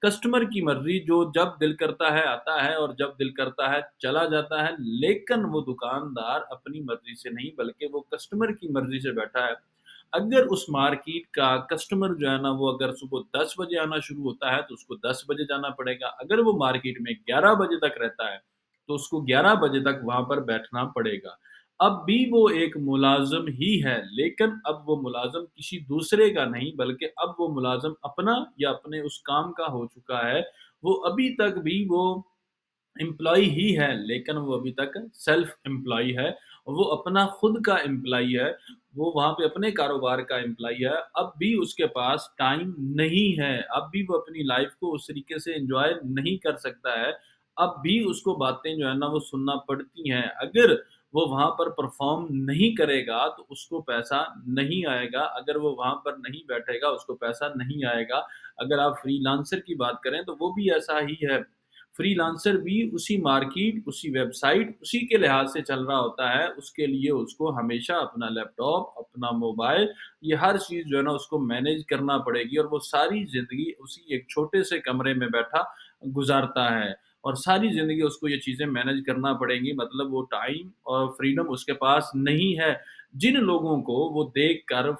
کسٹمر کی مرضی جو جب دل کرتا ہے آتا ہے اور جب دل کرتا ہے چلا جاتا ہے، لیکن وہ دکاندار اپنی مرضی سے نہیں بلکہ وہ کسٹمر کی مرضی سے بیٹھا ہے۔ اگر اس مارکیٹ کا کسٹمر جو ہے نا وہ اگر صبح 10 بجے آنا شروع ہوتا ہے تو اس کو 10 بجے جانا پڑے گا، اگر وہ مارکیٹ میں 11 بجے تک رہتا ہے تو اس کو 11 بجے تک وہاں پر بیٹھنا پڑے گا۔ اب بھی وہ ایک ملازم ہی ہے، لیکن اب وہ ملازم کسی دوسرے کا نہیں بلکہ اب وہ ملازم اپنا یا اپنے اس کام کا ہو چکا ہے۔ وہ ابھی تک بھی وہ امپلائی ہی ہے لیکن وہ ابھی تک سیلف امپلائی ہے، وہ اپنا خود کا امپلائی ہے، وہ وہاں پہ اپنے کاروبار کا امپلائی ہے۔ اب بھی اس کے پاس ٹائم نہیں ہے، اب بھی وہ اپنی لائف کو اس طریقے سے انجوائے نہیں کر سکتا ہے، اب بھی اس کو باتیں جو ہے نا وہ سننا پڑتی ہیں۔ اگر وہ وہاں پر پرفارم نہیں کرے گا تو اس کو پیسہ نہیں آئے گا، اگر وہ وہاں پر نہیں بیٹھے گا اس کو پیسہ نہیں آئے گا۔ اگر آپ فری لانسر کی بات کریں تو وہ بھی ایسا ہی ہے، فری لانسر بھی اسی مارکیٹ، اسی ویب سائٹ، اسی کے لحاظ سے چل رہا ہوتا ہے، اس کے لیے اس کو ہمیشہ اپنا لیپ ٹاپ، اپنا موبائل، یہ ہر چیز جو ہے نا اس کو مینیج کرنا پڑے گی، اور وہ ساری زندگی اسی ایک چھوٹے سے کمرے میں بیٹھا گزارتا ہے، اور ساری زندگی اس کو یہ چیزیں مینیج کرنا پڑیں گی، مطلب وہ ٹائم اور فریڈم اس کے پاس نہیں ہے۔ جن لوگوں کو وہ دیکھ کر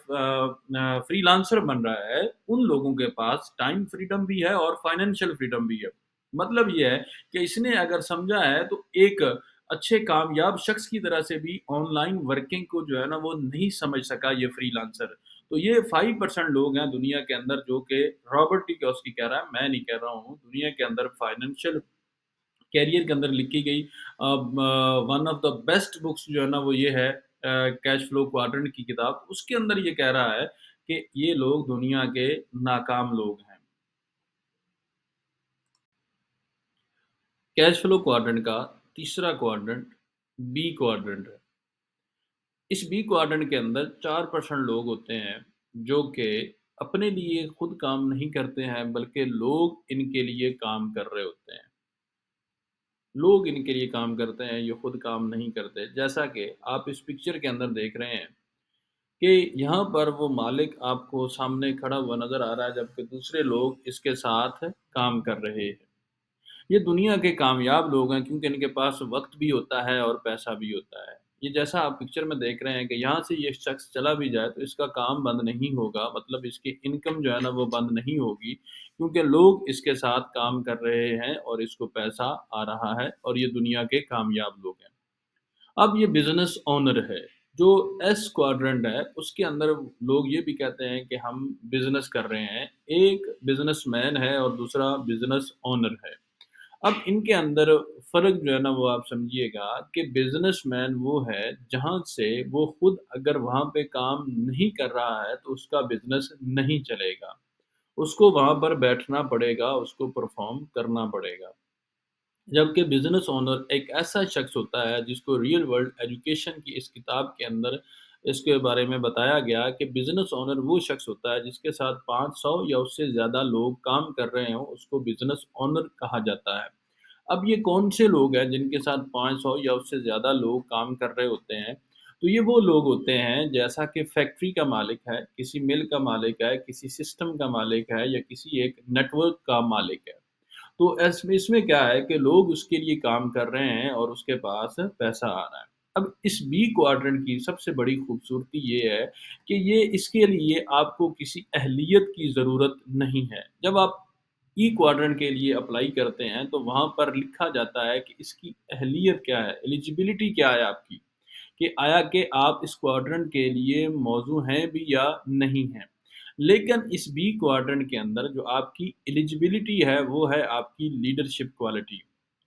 فری لانسر بن رہا ہے ان لوگوں کے پاس ٹائم فریڈم بھی ہے اور فائنینشیل فریڈم بھی ہے۔ مطلب یہ ہے کہ اس نے اگر سمجھا ہے تو ایک اچھے کامیاب شخص کی طرح سے بھی آن لائن ورکنگ کو جو ہے نا وہ نہیں سمجھ سکا یہ فری لانسر۔ تو یہ 5% لوگ ہیں دنیا کے اندر جو کہ رابرٹ ٹی کیوسکی کہہ رہا ہے، میں نہیں کہہ رہا ہوں، دنیا کے اندر فائنینشیل کیریئر کے اندر لکھی گئی one of the best books جو ہے نا وہ یہ ہے کیش فلو کوارٹرن کی کتاب، اس کے اندر یہ کہہ رہا ہے کہ یہ لوگ دنیا کے ناکام لوگ ہیں۔ کیش فلو کوارڈنٹ کا تیسرا کوارڈنٹ بی کوارڈنٹ ہے۔ اس بی کوارڈنٹ کے اندر 4% لوگ ہوتے ہیں جو کہ اپنے لیے خود کام نہیں کرتے ہیں بلکہ لوگ ان کے لیے کام کر رہے ہوتے ہیں۔ لوگ ان کے لیے کام کرتے ہیں، یہ خود کام نہیں کرتے۔ جیسا کہ آپ اس پکچر کے اندر دیکھ رہے ہیں کہ یہاں پر وہ مالک آپ کو سامنے کھڑا ہوا نظر آ رہا ہے، جبکہ دوسرے لوگ اس کے ساتھ کام کر رہے ہیں۔ یہ دنیا کے کامیاب لوگ ہیں کیونکہ ان کے پاس وقت بھی ہوتا ہے اور پیسہ بھی ہوتا ہے۔ یہ جیسا آپ پکچر میں دیکھ رہے ہیں کہ یہاں سے یہ شخص چلا بھی جائے تو اس کا کام بند نہیں ہوگا، مطلب اس کی انکم جو ہے نا وہ بند نہیں ہوگی، کیونکہ لوگ اس کے ساتھ کام کر رہے ہیں اور اس کو پیسہ آ رہا ہے، اور یہ دنیا کے کامیاب لوگ ہیں۔ اب یہ بزنس اونر ہے، جو ایس کوادرنٹ ہے اس کے اندر لوگ یہ بھی کہتے ہیں کہ ہم بزنس کر رہے ہیں۔ ایک بزنس مین ہے اور دوسرا بزنس اونر ہے۔ اب ان کے اندر فرق جو ہے نا وہ آپ سمجھیے گا کہ بزنس مین وہ ہے جہاں سے وہ خود اگر وہاں پہ کام نہیں کر رہا ہے تو اس کا بزنس نہیں چلے گا، اس کو وہاں پر بیٹھنا پڑے گا، اس کو پرفارم کرنا پڑے گا۔ جبکہ بزنس اونر ایک ایسا شخص ہوتا ہے جس کو ریئل ورلڈ ایجوکیشن کی اس کتاب کے اندر اس کے بارے میں بتایا گیا کہ بزنس اونر وہ شخص ہوتا ہے جس کے ساتھ 500 یا اس سے زیادہ لوگ کام کر رہے ہوں، اس کو بزنس اونر کہا جاتا ہے۔ اب یہ کون سے لوگ ہیں جن کے ساتھ 500 یا اس سے زیادہ لوگ کام کر رہے ہوتے ہیں؟ تو یہ وہ لوگ ہوتے ہیں جیسا کہ فیکٹری کا مالک ہے، کسی مل کا مالک ہے، کسی سسٹم کا مالک ہے، یا کسی ایک نیٹ ورک کا مالک ہے۔ تو اس میں کیا ہے کہ لوگ اس کے لیے کام کر رہے ہیں اور اس کے پاس پیسہ آ رہا ہے۔ اب اس بی کوارٹرنٹ کی سب سے بڑی خوبصورتی یہ ہے کہ یہ اس کے لیے آپ کو کسی اہلیت کی ضرورت نہیں ہے۔ جب آپ ای کوارٹرنٹ کے لیے اپلائی کرتے ہیں تو وہاں پر لکھا جاتا ہے کہ اس کی اہلیت کیا ہے، ایلیجبلٹی کیا ہے آپ کی، کہ آیا کہ آپ اس کوارٹرنٹ کے لیے موزوں ہیں بھی یا نہیں ہیں۔ لیکن اس بی کوارٹرنٹ کے اندر جو آپ کی ایلیجبلٹی ہے وہ ہے آپ کی لیڈرشپ کوالٹی۔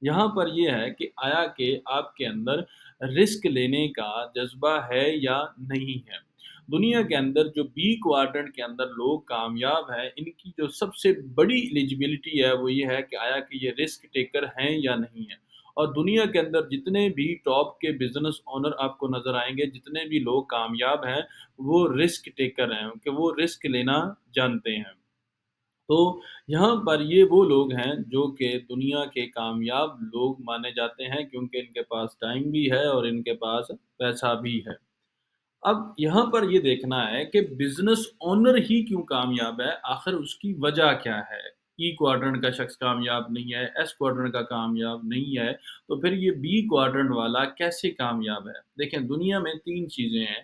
یہاں پر یہ ہے کہ آیا کہ آپ کے اندر رسک لینے کا جذبہ ہے یا نہیں ہے۔ دنیا کے اندر جو بی کوارٹرنٹ کے اندر لوگ کامیاب ہیں، ان کی جو سب سے بڑی ایلیجبلٹی ہے وہ یہ ہے کہ آیا کہ یہ رسک ٹیکر ہیں یا نہیں ہیں۔ اور دنیا کے اندر جتنے بھی ٹاپ کے بزنس اونر آپ کو نظر آئیں گے، جتنے بھی لوگ کامیاب ہیں، وہ رسک ٹیکر ہیں کہ وہ رسک لینا جانتے ہیں۔ تو یہاں پر یہ وہ لوگ ہیں جو کہ دنیا کے کامیاب لوگ مانے جاتے ہیں، کیونکہ ان کے پاس ٹائم بھی ہے اور ان کے پاس پیسہ بھی ہے۔ اب یہاں پر یہ دیکھنا ہے کہ بزنس اونر ہی کیوں کامیاب ہے، آخر اس کی وجہ کیا ہے؟ ای کوارٹرنٹ کا شخص کامیاب نہیں ہے، ایس کوارٹرنٹ کا کامیاب نہیں ہے، تو پھر یہ بی کوارٹرنٹ والا کیسے کامیاب ہے؟ دیکھیں، دنیا میں تین چیزیں ہیں،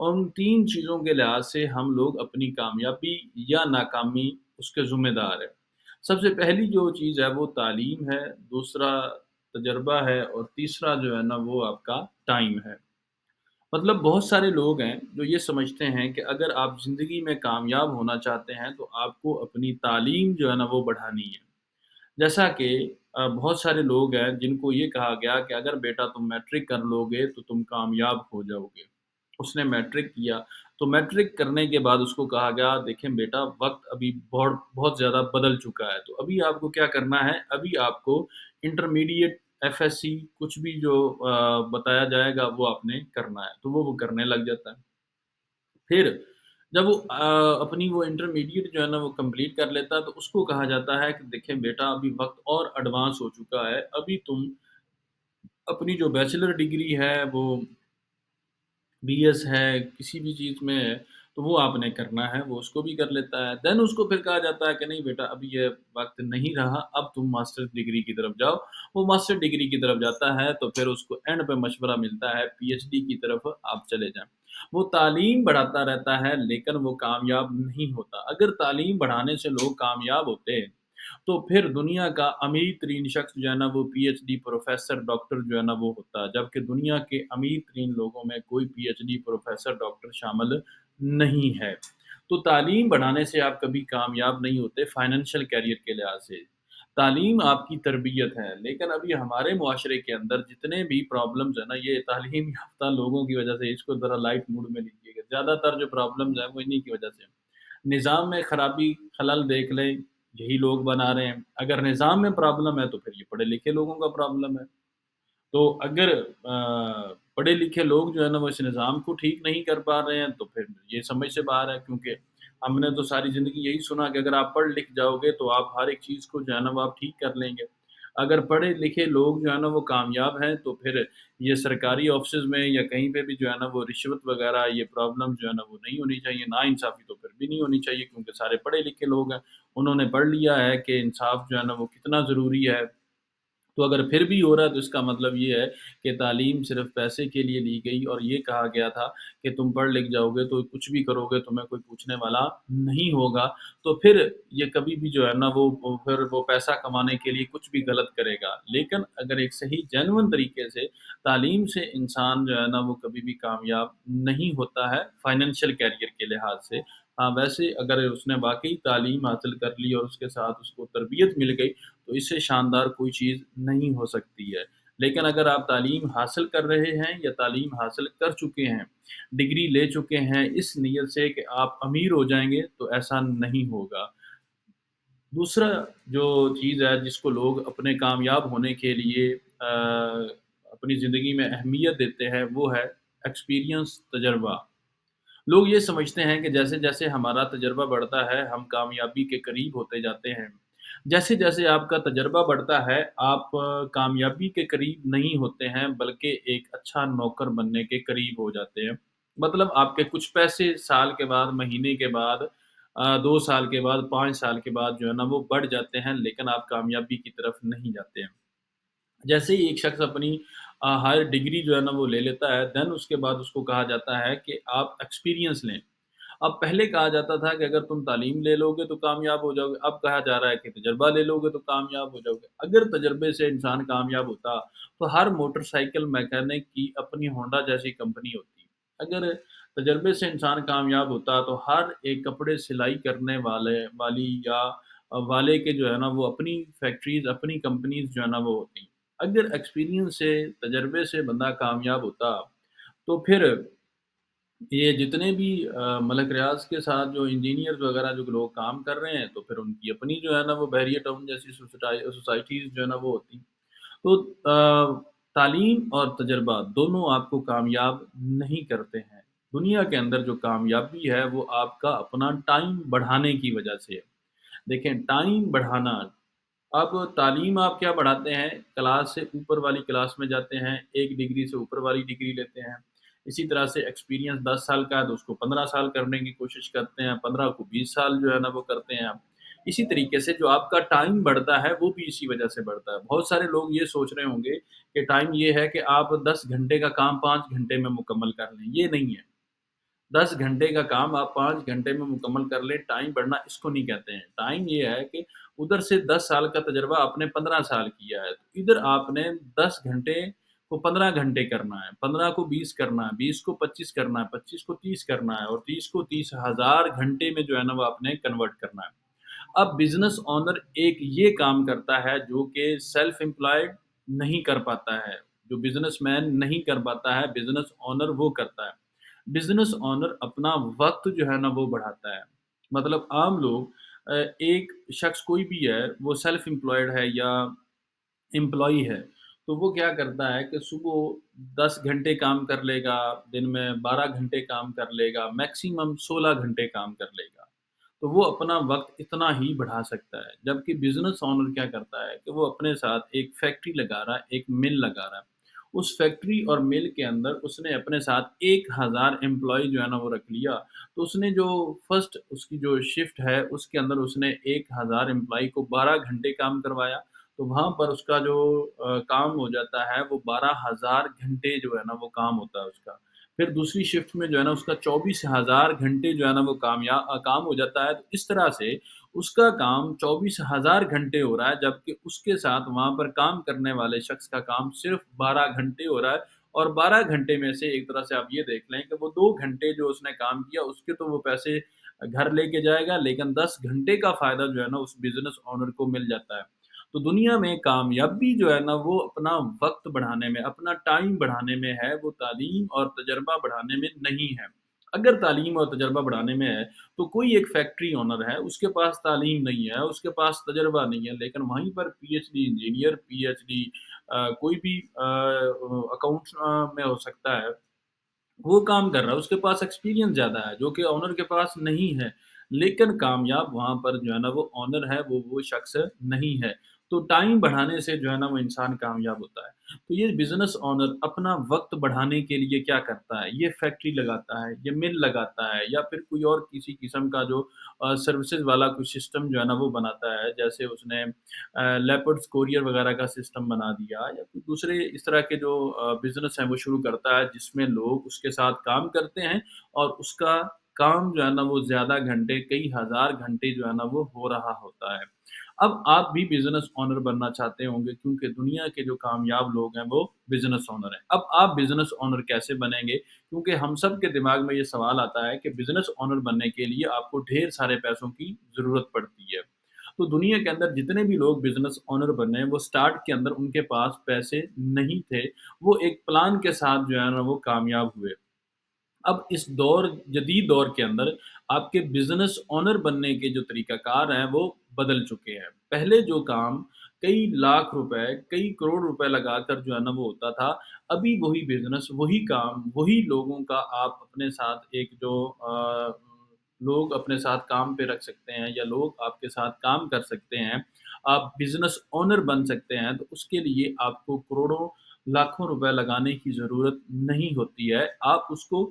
ان تین چیزوں کے لحاظ سے ہم لوگ اپنی کامیابی یا ناکامی اس کے ذمہ دار ہیں۔ سب سے پہلی جو چیز ہے وہ تعلیم ہے، دوسرا تجربہ ہے، اور تیسرا جو ہے نا وہ آپ کا ٹائم ہے۔ مطلب بہت سارے لوگ ہیں جو یہ سمجھتے ہیں کہ اگر آپ زندگی میں کامیاب ہونا چاہتے ہیں تو آپ کو اپنی تعلیم جو ہے نا وہ بڑھانی ہے۔ جیسا کہ بہت سارے لوگ ہیں جن کو یہ کہا گیا کہ اگر بیٹا تم میٹرک کر لو گے تو تم کامیاب ہو جاؤ گے۔ اس نے میٹرک کیا، تو میٹرک کرنے کے بعد اس کو کہا گیا دیکھیں بیٹا، وقت ابھی بہت بہت زیادہ بدل چکا ہے، تو ابھی آپ کو کیا کرنا ہے، ابھی آپ کو انٹرمیڈیٹ ایف ایس سی کچھ بھی جو بتایا جائے گا وہ آپ نے کرنا ہے، تو وہ کرنے لگ جاتا ہے۔ پھر جب وہ اپنی وہ انٹرمیڈیٹ جو ہے نا وہ کمپلیٹ کر لیتا ہے تو اس کو کہا جاتا ہے کہ دیکھیں بیٹا، ابھی وقت اور ایڈوانس ہو چکا ہے، ابھی تم اپنی جو بیچلر ڈگری ہے وہ بی ایس ہے، کسی بھی چیز میں ہے، تو وہ آپ نے کرنا ہے، وہ اس کو بھی کر لیتا ہے۔ دین اس کو پھر کہا جاتا ہے کہ نہیں بیٹا، ابھی یہ وقت نہیں رہا، اب تم ماسٹر ڈگری کی طرف جاؤ۔ وہ ماسٹر ڈگری کی طرف جاتا ہے تو پھر اس کو اینڈ پہ مشورہ ملتا ہے پی ایچ ڈی کی طرف آپ چلے جائیں۔ وہ تعلیم بڑھاتا رہتا ہے لیکن وہ کامیاب نہیں ہوتا۔ اگر تعلیم بڑھانے سے لوگ کامیاب ہوتے تو پھر دنیا کا امیر ترین شخص جو ہے نا وہ P H D professor doctor جو ہے نا وہ ہوتا ہے، جبکہ دنیا کے امیر ترین لوگوں میں کوئی P H D professor doctor شامل نہیں ہے۔ تو تعلیم بڑھانے سے آپ کبھی کامیاب نہیں ہوتے فائنینشیل کیریئر کے لحاظ سے۔ تعلیم آپ کی تربیت ہے، لیکن ابھی ہمارے معاشرے کے اندر جتنے بھی پرابلمز ہیں نا، یہ تعلیم یافتہ لوگوں کی وجہ سے۔ اس کو ذرا لائٹ موڈ میں لیجیے گا، زیادہ تر جو پرابلمز ہیں وہ انہی کی وجہ سے ہیں۔ نظام میں خرابی، خلل دیکھ لیں، یہی لوگ بنا رہے ہیں۔ اگر نظام میں پرابلم ہے تو پھر یہ پڑھے لکھے لوگوں کا پرابلم ہے۔ تو اگر پڑھے لکھے لوگ جو ہے نا وہ اس نظام کو ٹھیک نہیں کر پا رہے ہیں تو پھر یہ سمجھ سے باہر ہے، کیونکہ ہم نے تو ساری زندگی یہی سنا کہ اگر آپ پڑھ لکھ جاؤ گے تو آپ ہر ایک چیز کو جو ہے نا وہ آپ ٹھیک کر لیں گے۔ اگر پڑھے لکھے لوگ جو ہے نا وہ کامیاب ہیں تو پھر یہ سرکاری آفسز میں یا کہیں پہ بھی جو ہے نا وہ رشوت وغیرہ یہ پرابلم جو ہے نا وہ نہیں ہونی چاہیے، ناانصافی تو پھر بھی نہیں ہونی چاہیے کیونکہ سارے پڑھے لکھے لوگ ہیں، انہوں نے پڑھ لیا ہے کہ انصاف جو ہے نا وہ کتنا ضروری ہے۔ تو اگر پھر بھی ہو رہا ہے تو اس کا مطلب یہ ہے کہ تعلیم صرف پیسے کے لیے لی گئی اور یہ کہا گیا تھا کہ تم پڑھ لکھ جاؤ گے تو کچھ بھی کرو گے تمہیں کوئی پوچھنے والا نہیں ہوگا، تو پھر یہ کبھی بھی جو ہے نا وہ پھر وہ پیسہ کمانے کے لیے کچھ بھی غلط کرے گا۔ لیکن اگر ایک صحیح جینوئن طریقے سے تعلیم سے انسان جو ہے نا وہ کبھی بھی کامیاب نہیں ہوتا ہے فائنینشیل کیریئر کے لحاظ سے۔ ہاں، ویسے اگر اس نے واقعی تعلیم حاصل کر لی اور اس کے ساتھ اس کو تربیت مل گئی تو اس سے شاندار کوئی چیز نہیں ہو سکتی ہے۔ لیکن اگر آپ تعلیم حاصل کر رہے ہیں یا تعلیم حاصل کر چکے ہیں، ڈگری لے چکے ہیں اس نیت سے کہ آپ امیر ہو جائیں گے تو ایسا نہیں ہوگا۔ دوسرا جو چیز ہے جس کو لوگ اپنے کامیاب ہونے کے لیے آ، اپنی زندگی میں اہمیت دیتے ہیں وہ ہے ایکسپیرئنس، تجربہ۔ لوگ یہ سمجھتے ہیں کہ جیسے جیسے ہمارا تجربہ بڑھتا ہے ہم کامیابی کے قریب ہوتے جاتے ہیں۔ جیسے جیسے آپ کا تجربہ بڑھتا ہے آپ کامیابی کے قریب نہیں ہوتے ہیں بلکہ ایک اچھا نوکر بننے کے قریب ہو جاتے ہیں۔ مطلب آپ کے کچھ پیسے سال کے بعد، مہینے کے بعد، 2 سال کے بعد، 5 سال کے بعد جو ہے نا وہ بڑھ جاتے ہیں لیکن آپ کامیابی کی طرف نہیں جاتے ہیں۔ جیسے ہی ایک شخص اپنی ہائر ڈگری جو ہے نا وہ لے لیتا ہے دین اس کے بعد اس کو کہا جاتا ہے کہ آپ ایکسپیرئنس لیں۔ اب پہلے کہا جاتا تھا کہ اگر تم تعلیم لے لو گے تو کامیاب ہو جاؤ گے، اب کہا جا رہا ہے کہ تجربہ لے لو گے تو کامیاب ہو جاؤ گے۔ اگر تجربے سے انسان کامیاب ہوتا تو ہر موٹر سائیکل میکینک کی اپنی ہونڈا جیسی کمپنی ہوتی۔ اگر تجربے سے انسان کامیاب ہوتا تو ہر ایک کپڑے سلائی کرنے والی یا والے کے جو ہے نا وہ اپنی فیکٹریز، اپنی کمپنیز جو ہے نا وہ ہوتی۔ اگر ایکسپیرئنس سے، تجربے سے بندہ کامیاب ہوتا تو پھر یہ جتنے بھی ملک ریاض کے ساتھ جو انجینئرز وغیرہ جو لوگ کام کر رہے ہیں تو پھر ان کی اپنی جو ہے نا وہ بحریہ ٹاؤن جیسی سوسائٹیز جو ہے نا وہ ہوتی۔ تو تعلیم اور تجربہ دونوں آپ کو کامیاب نہیں کرتے ہیں۔ دنیا کے اندر جو کامیابی ہے وہ آپ کا اپنا ٹائم بڑھانے کی وجہ سے ہے۔ دیکھیں ٹائم بڑھانا، اب تعلیم آپ کیا بڑھاتے ہیں؟ کلاس سے اوپر والی کلاس میں جاتے ہیں، ایک ڈگری سے اوپر والی ڈگری لیتے ہیں۔ اسی طرح سے ایکسپیرئنس 10 سال کا ہے تو اس کو 15 سال کرنے کی کوشش کرتے ہیں، 15 کو 20 سال جو ہے نا وہ کرتے ہیں آپ۔ اسی طریقے سے جو آپ کا ٹائم بڑھتا ہے وہ بھی اسی وجہ سے بڑھتا ہے۔ بہت سارے لوگ یہ سوچ رہے ہوں گے کہ ٹائم یہ ہے کہ آپ 10 گھنٹے کا کام 5 گھنٹے میں مکمل کر لیں، یہ نہیں ہے۔ 10 گھنٹے کا کام آپ 5 گھنٹے میں مکمل کر لیں، ٹائم بڑھنا اس کو نہیں کہتے ہیں۔ ٹائم یہ ہے کہ ادھر سے 10 سال کا تجربہ آپ نے 15 سال کیا ہے، تو ادھر آپ نے 10 گھنٹے کو 15 گھنٹے کرنا ہے، 15 کو 20 کرنا ہے، 20 کو 25 کرنا ہے، 25 کو 30 کرنا ہے اور 30 کو 30,000 گھنٹے میں جو ہے نا وہ آپ نے کنورٹ کرنا ہے۔ اب بزنس اونر ایک یہ کام کرتا ہے جو کہ سیلف امپلائڈ نہیں کر پاتا ہے، جو بزنس مین نہیں کر پاتا ہے، بزنس اونر وہ کرتا ہے۔ بزنس اونر اپنا وقت جو ہے نا وہ بڑھاتا ہے۔ مطلب عام لوگ ایک شخص کوئی بھی ہے وہ سیلف امپلائڈ ہے یا امپلائی ہے تو وہ کیا کرتا ہے کہ صبح 10 گھنٹے کام کر لے گا، دن میں 12 گھنٹے کام کر لے گا، میکسیمم 16 گھنٹے کام کر لے گا، تو وہ اپنا وقت اتنا ہی بڑھا سکتا ہے۔ جبکہ بزنس اونر کیا کرتا ہے کہ وہ اپنے ساتھ ایک فیکٹری لگا رہا ہے، ایک مل لگا رہا ہے، اس فیکٹری اور مل کے اندر اس نے اپنے ساتھ 1000 امپلائی جو ہے نا وہ رکھ لیا، تو اس نے جو فرسٹ اس کی جو شفٹ ہے اس کے اندر اس نے 1000 امپلائی کو 12 گھنٹے کام کروایا، تو وہاں پر اس کا جو کام ہو جاتا ہے وہ 12,000 گھنٹے جو ہے نا وہ کام ہوتا ہے اس کا۔ پھر دوسری شفٹ میں جو ہے نا اس کا 24,000 گھنٹے جو ہے نا وہ کام ہو جاتا ہے، تو اس طرح سے اس کا کام 24,000 گھنٹے ہو رہا ہے جبکہ اس کے ساتھ وہاں پر کام کرنے والے شخص کا کام صرف 12 گھنٹے ہو رہا ہے، اور 12 گھنٹے میں سے ایک طرح سے آپ یہ دیکھ لیں کہ وہ 2 گھنٹے جو اس نے کام کیا اس کے تو وہ پیسے گھر لے کے جائے گا، لیکن 10 گھنٹے کا فائدہ جو ہے نا اس بزنس اونر کو مل جاتا ہے۔ تو دنیا میں کامیابی جو ہے نا وہ اپنا وقت بڑھانے میں، اپنا ٹائم بڑھانے میں ہے، وہ تعلیم اور تجربہ بڑھانے میں نہیں ہے۔ اگر تعلیم اور تجربہ بڑھانے میں ہے تو کوئی ایک فیکٹری اونر ہے، اس کے پاس تعلیم نہیں ہے، اس کے پاس تجربہ نہیں ہے، لیکن وہیں پر P H D engineer, P H D کوئی بھی اکاؤنٹس میں ہو سکتا ہے، وہ کام کر رہا ہے، اس کے پاس ایکسپیرئنس زیادہ ہے جو کہ اونر کے پاس نہیں ہے، لیکن کامیاب وہاں پر جو ہے نا وہ اونر ہے، وہ شخص نہیں ہے۔ تو ٹائم بڑھانے سے جو ہے نا وہ انسان کامیاب ہوتا ہے۔ تو یہ بزنس اونر اپنا وقت بڑھانے کے لیے کیا کرتا ہے، یہ فیکٹری لگاتا ہے، یہ مل لگاتا ہے یا پھر کوئی اور کسی قسم کا جو سروسز والا کوئی سسٹم جو ہے نا وہ بناتا ہے۔ جیسے اس نے لیپرڈس کوریئر وغیرہ کا سسٹم بنا دیا یا کوئی دوسرے اس طرح کے جو بزنس ہیں وہ شروع کرتا ہے جس میں لوگ اس کے ساتھ کام کرتے ہیں اور اس کا کام جو ہے نا وہ زیادہ گھنٹے کئی ہزار گھنٹے جو ہے نا وہ ہو رہا ہوتا ہے۔ اب آپ بھی بزنس اونر بننا چاہتے ہوں گے کیونکہ دنیا کے جو کامیاب لوگ ہیں وہ بزنس اونر ہیں۔ اب آپ بزنس اونر کیسے بنیں گے؟ کیونکہ ہم سب کے دماغ میں یہ سوال آتا ہے کہ بزنس اونر بننے کے لیے آپ کو ڈھیر سارے پیسوں کی ضرورت پڑتی ہے۔ تو دنیا کے اندر جتنے بھی لوگ بزنس اونر بنے وہ اسٹارٹ کے اندر ان کے پاس پیسے نہیں تھے، وہ ایک پلان کے ساتھ جو ہے نا وہ کامیاب ہوئے۔ اب اس جدید دور کے اندر آپ کے بزنس اونر بننے کے جو طریقہ کار ہیں وہ بدل چکے ہیں۔ پہلے جو کام کئی لاکھ روپے، کئی کروڑ روپے لگا کر جو ہے نا وہ ہوتا تھا، ابھی وہی بزنس، وہی کام، وہی لوگوں کا آپ اپنے ساتھ ایک جو لوگ اپنے ساتھ کام پہ رکھ سکتے ہیں یا لوگ آپ کے ساتھ کام کر سکتے ہیں، آپ بزنس اونر بن سکتے ہیں، تو اس کے لیے آپ کو کروڑوں لاکھوں روپے لگانے کی ضرورت نہیں ہوتی ہے۔ آپ اس کو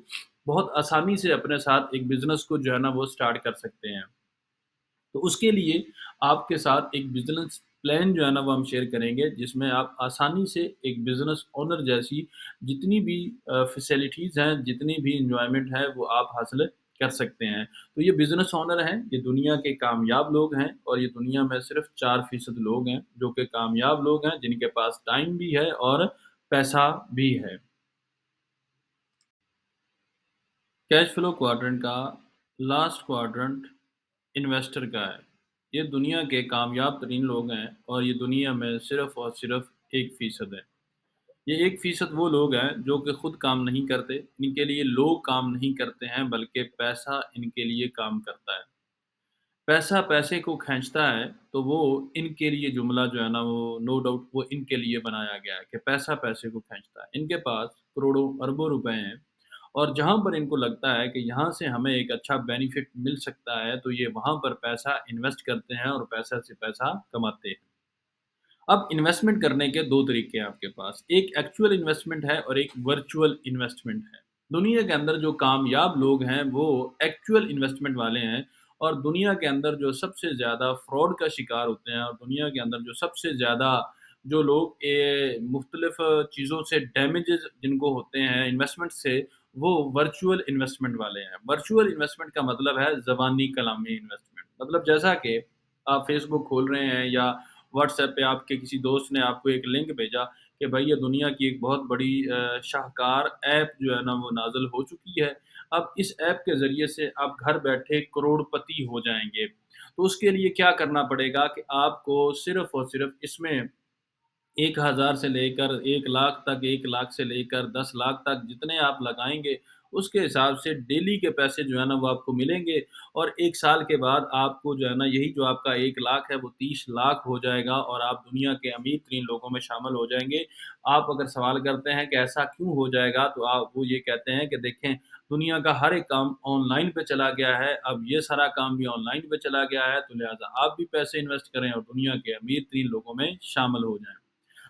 بہت آسانی سے اپنے ساتھ ایک بزنس کو جو ہے نا وہ اسٹارٹ کر سکتے ہیں۔ تو اس کے لیے آپ کے ساتھ ایک بزنس پلان جو ہے نا وہ ہم شیئر کریں گے جس میں آپ آسانی سے ایک بزنس اونر جیسی جتنی بھی فیسلٹیز ہیں، جتنی بھی انجوائمنٹ ہے وہ آپ حاصل کر سکتے ہیں۔ تو یہ بزنس اونر ہیں، یہ دنیا کے کامیاب لوگ ہیں اور یہ دنیا میں صرف 4% لوگ ہیں جو کہ کامیاب لوگ ہیں جن کے پاس ٹائم بھی ہے اور پیسہ بھی ہے۔ کیش فلو کوادرنٹ کا لاسٹ کوادرنٹ انویسٹر کا ہے۔ یہ دنیا کے کامیاب ترین لوگ ہیں اور یہ دنیا میں صرف اور صرف 1% ہے۔ یہ 1% وہ لوگ ہیں جو کہ خود کام نہیں کرتے، ان کے لیے لوگ کام نہیں کرتے ہیں بلکہ پیسہ ان کے لیے کام کرتا ہے۔ پیسہ پیسے کو کھینچتا ہے تو وہ ان کے لیے جملہ جو ہے نا وہ نو ڈاؤٹ وہ ان کے لیے بنایا گیا ہے کہ پیسہ پیسے کو کھینچتا ہے۔ ان کے پاس کروڑوں اربوں روپے ہیں اور جہاں پر ان کو لگتا ہے کہ یہاں سے ہمیں ایک اچھا بینیفٹ مل سکتا ہے تو یہ وہاں پر پیسہ انویسٹ کرتے ہیں اور پیسہ سے پیسہ کماتے ہیں۔ اب انویسٹمنٹ کرنے کے 2 طریقے ہیں آپ کے پاس، ایک ایکچوئل انویسٹمنٹ ہے اور ایک ورچوئل انویسٹمنٹ ہے۔ دنیا کے اندر جو کامیاب لوگ ہیں وہ ایکچوئل انویسٹمنٹ والے ہیں اور دنیا کے اندر جو سب سے زیادہ فراڈ کا شکار ہوتے ہیں اور دنیا کے اندر جو سب سے زیادہ جو لوگ مختلف چیزوں سے ڈیمیجز جن کو ہوتے ہیں انویسٹمنٹ سے، وہ ورچوئل انویسٹمنٹ والے ہیں۔ ورچوئل انویسٹمنٹ کا مطلب ہے زبانی کلامی انویسٹمنٹ، مطلب جیسا کہ آپ فیس بک کھول رہے ہیں یا واٹس ایپ پہ آپ کے کسی دوست نے آپ کو ایک لنک بھیجا کہ بھائی یہ دنیا کی ایک بہت بڑی شاہکار ایپ جو ہے نا وہ نازل ہو چکی ہے۔ اب اس ایپ کے ذریعے سے آپ گھر بیٹھے کروڑ پتی ہو جائیں گے۔ تو اس کے لیے کیا کرنا پڑے گا کہ آپ کو صرف اور صرف اس میں 1,000 سے لے کر 1,00,000 تک، 1,00,000 سے لے کر 10,00,000 تک جتنے آپ لگائیں گے، اس کے حساب سے ڈیلی کے پیسے جو ہے نا وہ آپ کو ملیں گے اور 1 سال کے بعد آپ کو جو ہے نا یہی جو آپ کا 1,00,000 ہے وہ 30,00,000 ہو جائے گا اور آپ دنیا کے امیر ترین لوگوں میں شامل ہو جائیں گے۔ آپ اگر سوال کرتے ہیں کہ ایسا کیوں ہو جائے گا تو آپ وہ یہ کہتے ہیں کہ دیکھیں دنیا کا ہر ایک کام آن لائن پہ چلا گیا ہے، اب یہ سارا کام بھی آن لائن پہ چلا گیا ہے تو لہٰذا آپ بھی پیسے انویسٹ کریں اور دنیا کے امیر ترین لوگوں میں شامل ہو جائیں۔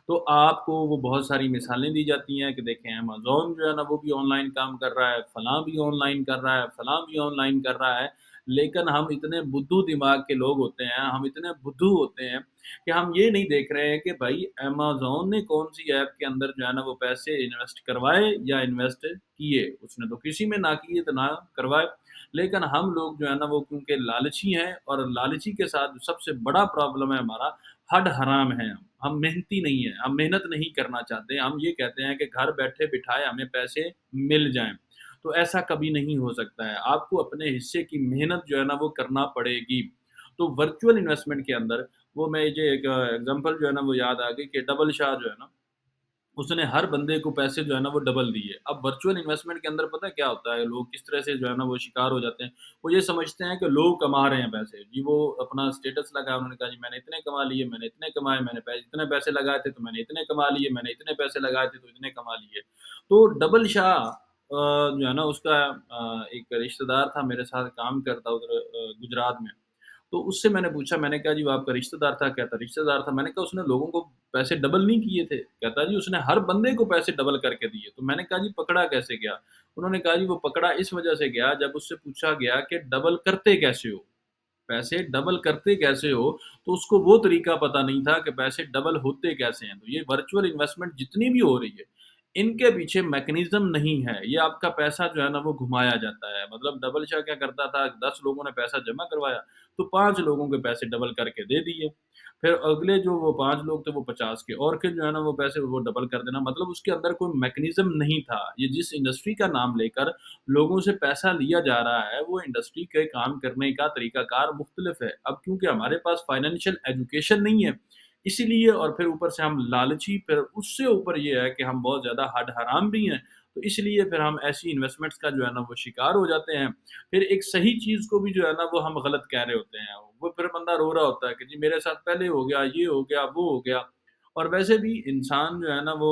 تو آپ کو وہ بہت ساری مثالیں دی جاتی ہیں کہ دیکھیں ایمیزون جو ہے نا وہ بھی آن لائن کام کر رہا ہے، فلاں بھی آن لائن کر رہا ہے، فلاں بھی آن لائن کر رہا ہے، لیکن ہم اتنے بدھو دماغ کے لوگ ہوتے ہیں، ہم اتنے بدھو ہوتے ہیں کہ ہم یہ نہیں دیکھ رہے ہیں کہ بھائی ایمیزون نے کون سی ایپ کے اندر جو ہے نا وہ پیسے انویسٹ کروائے یا انویسٹ کیے، اس نے تو کسی میں نہ کیے تو نہ کروائے، لیکن ہم لوگ جو ہے نا وہ کیونکہ لالچی ہیں اور لالچی کے ساتھ جو سب سے بڑا پرابلم ہے ہمارا ہڈ حرام ہے، ہم محنتی نہیں ہیں، ہم محنت نہیں کرنا چاہتے، ہم یہ کہتے ہیں کہ گھر بیٹھے بٹھائے ہمیں پیسے مل جائیں، تو ایسا کبھی نہیں ہو سکتا ہے، آپ کو اپنے حصے کی محنت جو ہے نا وہ کرنا پڑے گی۔ تو ورچوئل انویسٹمنٹ کے اندر وہ میں جو ایک ایگزامپل جو ہے نا وہ یاد آ گئی کہ ڈبل شاہ جو ہے نا اس نے ہر بندے کو پیسے جو ہے نا وہ ڈبل دیے۔ اب ورچوئل انویسٹمنٹ کے اندر پتہ ہے کیا ہوتا ہے، لوگ کس طرح سے جو ہے نا وہ شکار ہو جاتے ہیں، وہ یہ سمجھتے ہیں کہ لوگ کما رہے ہیں پیسے، جی وہ اپنا اسٹیٹس لگایا، انہوں نے کہا جی میں نے اتنے کما لیے، میں نے اتنے کمائے، میں نے اتنے پیسے لگائے تھے تو میں نے اتنے کما لیے، میں نے اتنے پیسے لگائے تھے تو اتنے کما لیے۔ تو ڈبل شاہ جو ہے نا اس کا ایک رشتہ دار تھا میرے ساتھ کام کرتا ادھر گجرات میں۔ تو اس سے میں نے پوچھا، میں نے کہا جی وہ آپ کا رشتہ دار تھا؟ کہتا رشتہ دار تھا۔ میں نے کہا اس نے لوگوں کو پیسے ڈبل نہیں کیے تھے؟ کہتا جی اس نے ہر بندے کو پیسے ڈبل کر کے دیے۔ تو میں نے کہا جی پکڑا کیسے گیا؟ انہوں نے کہا جی وہ پکڑا اس وجہ سے گیا، جب اس سے پوچھا گیا کہ ڈبل کرتے کیسے ہو؟ پیسے ڈبل کرتے کیسے ہو؟ تو اس کو وہ طریقہ پتہ نہیں تھا کہ پیسے ڈبل ہوتے کیسے ہیں۔ تو یہ ورچوئل انویسٹمنٹ جتنی بھی ہو رہی ہے، ان کے پیچھے میکینزم نہیں ہے، یہ آپ کا پیسہ جو ہے نا وہ گھمایا جاتا ہے۔ مطلب ڈبل شاہ کیا کرتا تھا، 10 لوگوں نے پیسہ جمع کروایا تو 5 لوگوں کے پیسے ڈبل کر کے دے دیے، پھر اگلے جو وہ 5 لوگ تھے وہ 50 کے اور پھر جو ہے نا وہ پیسے وہ ڈبل کر دینا۔ مطلب اس کے اندر کوئی میکینزم نہیں تھا۔ یہ جس انڈسٹری کا نام لے کر لوگوں سے پیسہ لیا جا رہا ہے، وہ انڈسٹری کے کام کرنے کا طریقہ کار مختلف ہے۔ اب کیونکہ ہمارے پاس فائنینشیل ایجوکیشن نہیں ہے، اسی لیے اور پھر اوپر سے ہم لالچی، پھر اس سے اوپر یہ ہے کہ ہم بہت زیادہ حد حرام بھی ہیں، تو اس لیے پھر ہم ایسی انویسٹمنٹس کا جو ہے نا وہ شکار ہو جاتے ہیں۔ پھر ایک صحیح چیز کو بھی جو ہے نا وہ ہم غلط کہہ رہے ہوتے ہیں، وہ پھر بندہ رو رہا ہوتا ہے کہ جی میرے ساتھ پہلے ہو گیا، یہ ہو گیا، وہ ہو گیا۔ اور ویسے بھی انسان جو ہے نا وہ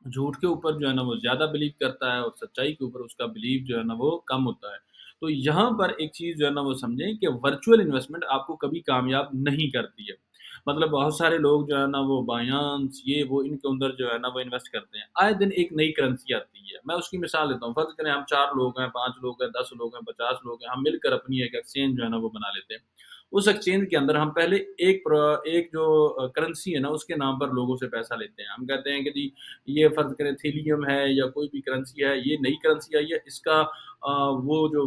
جھوٹ کے اوپر جو ہے نا وہ زیادہ بلیو کرتا ہے اور سچائی کے اوپر اس کا بلیو جو ہے نا وہ کم ہوتا ہے۔ تو یہاں پر ایک چیز جو ہے نا وہ سمجھیں کہ ورچوئل انویسٹمنٹ آپ کو کبھی کامیاب نہیں کرتی ہے۔ مطلب بہت سارے لوگ جو ہے نا وہ بائنانس یہ وہ ان کے اندر جو ہے نا وہ انویسٹ کرتے ہیں۔ آئے دن ایک نئی کرنسی آتی ہے۔ میں اس کی مثال دیتا ہوں۔ فرض کریں ہم 4 لوگ ہیں، 5 لوگ ہیں، 10 لوگ ہیں، 50 لوگ ہیں، ہم مل کر اپنی ایک ایکسچینج جو ہے نا وہ بنا لیتے ہیں۔ اس ایکسچینج کے اندر ہم پہلے ایک جو کرنسی ہے نا اس کے نام پر لوگوں سے پیسہ لیتے ہیں۔ ہم کہتے ہیں کہ جی یہ فرض کریں تھیلیم ہے یا کوئی بھی کرنسی ہے، یہ نئی کرنسی آئی ہے، اس کا وہ جو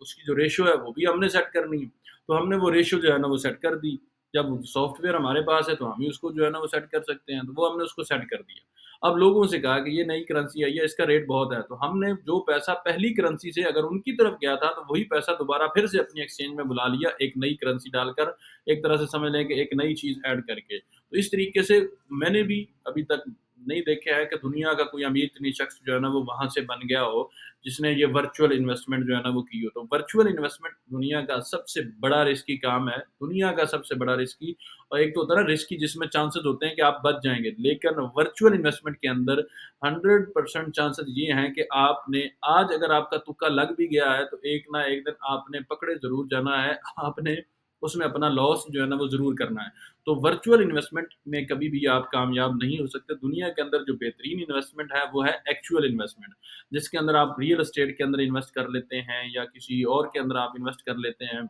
اس کی جو ریشو ہے وہ بھی ہم نے سیٹ کرنی ہے۔ تو ہم نے وہ ریشو جو ہے نا وہ سیٹ کر دی۔ جب سافٹ ویئر ہمارے پاس ہے تو ہم ہی اس کو جو ہے نا وہ سیٹ کر سکتے ہیں، تو وہ ہم نے اس کو سیٹ کر دیا۔ اب لوگوں سے کہا کہ یہ نئی کرنسی آئی ہے، اس کا ریٹ بہت ہے، تو ہم نے جو پیسہ پہلی کرنسی سے اگر ان کی طرف گیا تھا تو وہی پیسہ دوبارہ پھر سے اپنی ایکسچینج میں بلا لیا، ایک نئی کرنسی ڈال کر، ایک طرح سے سمجھ لیں کہ ایک نئی چیز ایڈ کر کے۔ تو اس طریقے سے میں نے بھی ابھی تک نہیں دیکھا ہے کہ دنیا کا کوئی امیر ترین شخص جو ہے نا وہ وہاں سے بن گیا ہو جس نے یہ ورچوئل انویسٹمنٹ جو ہے نا وہ کی ہو۔ تو ورچوئل انویسٹمنٹ دنیا کا سب سے بڑا رسکی کام ہے، دنیا کا سب سے بڑا رسکی۔ اور ایک تو ہوتا ہے نا رسکی جس میں چانسز ہوتے ہیں کہ آپ بچ جائیں گے، لیکن ورچوئل انویسٹمنٹ کے اندر 100% چانسز یہ ہیں کہ آپ نے آج اگر آپ کا تکا لگ بھی گیا ہے تو ایک نہ ایک دن آپ نے پکڑے ضرور جانا ہے، آپ نے اس میں اپنا لاس جو ہے نا وہ ضرور کرنا ہے۔ تو ورچوئل انویسٹمنٹ میں کبھی بھی آپ کامیاب نہیں ہو سکتے۔ دنیا کے اندر جو بہترین انویسٹمنٹ ہے وہ ہے ایکچوئل انویسٹمنٹ، جس کے اندر آپ ریئل اسٹیٹ کے اندر انویسٹ کر لیتے ہیں یا کسی اور کے اندر آپ انویسٹ کر لیتے ہیں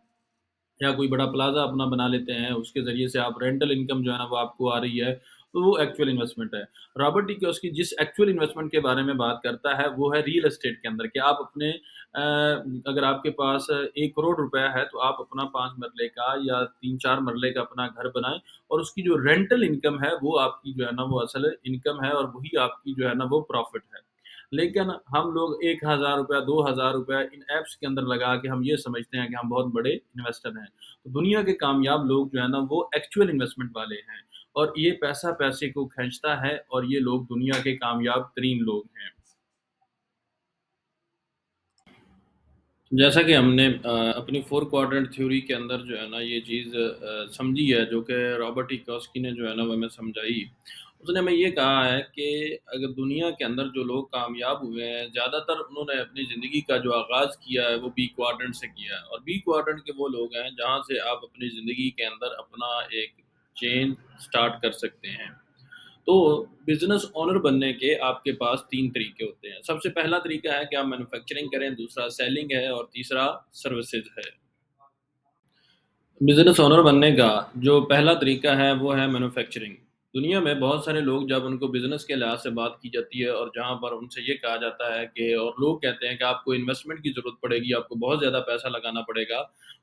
یا کوئی بڑا پلازا اپنا بنا لیتے ہیں، اس کے ذریعے سے آپ رینٹل انکم جو ہے نا وہ آپ کو آ رہی ہے، تو وہ ایکچوئل انویسٹمنٹ ہے۔ رابرٹ ٹی کیوسکی جس ایکچوئل انویسٹمنٹ کے بارے میں بات کرتا ہے وہ ہے ریئل اسٹیٹ کے اندر کہ آپ اپنے اگر آپ کے پاس 1 کروڑ روپیہ ہے تو آپ اپنا 5 مرلے کا یا 3-4 مرلے کا اپنا گھر بنائیں اور اس کی جو رینٹل انکم ہے وہ آپ کی جو ہے نا وہ اصل انکم ہے اور وہی آپ کی جو ہے نا وہ پروفٹ ہے۔ لیکن ہم لوگ 1,000 روپیہ 2,000 روپیہ ان ایپس کے اندر لگا کے ہم یہ سمجھتے ہیں کہ ہم بہت بڑے انویسٹر ہیں۔ تو دنیا کے کامیاب لوگ جو ہے نا وہ ایکچوئل انویسٹمنٹ والے ہیں اور یہ پیسہ پیسے کو کھینچتا ہے اور یہ لوگ دنیا کے کامیاب ترین لوگ ہیں۔ جیسا کہ ہم نے اپنی 4 کوارٹرنٹ تھیوری کے اندر جو ہے نا یہ چیز سمجھی ہے جو کہ رابرٹ ای کیوسکی نے جو ہے نا وہ ہمیں سمجھائی۔ اس نے ہمیں یہ کہا ہے کہ اگر دنیا کے اندر جو لوگ کامیاب ہوئے ہیں زیادہ تر انہوں نے اپنی زندگی کا جو آغاز کیا ہے وہ بی کوارٹرنٹ سے کیا ہے، اور بی کوارٹرنٹ کے وہ لوگ ہیں جہاں سے آپ اپنی زندگی کے اندر اپنا ایک چین سٹارٹ کر سکتے ہیں۔ تو بزنس اونر بننے کے آپ کے پاس 3 طریقے ہوتے ہیں۔ سب سے پہلا طریقہ ہے کہ آپ مینوفیکچرنگ کریں، دوسرا سیلنگ ہے اور تیسرا سروسز ہے۔ بزنس اونر بننے کا جو پہلا طریقہ ہے وہ ہے مینوفیکچرنگ۔ دنیا میں بہت سارے لوگ جب ان کو بزنس کے لحاظ سے بات کی جاتی ہے اور جہاں پر ان سے یہ کہا جاتا ہے کہ اور لوگ کہتے ہیں کہ آپ کو انویسٹمنٹ کی ضرورت پڑے گی، آپ کو بہت زیادہ پیسہ لگانا پڑے گا،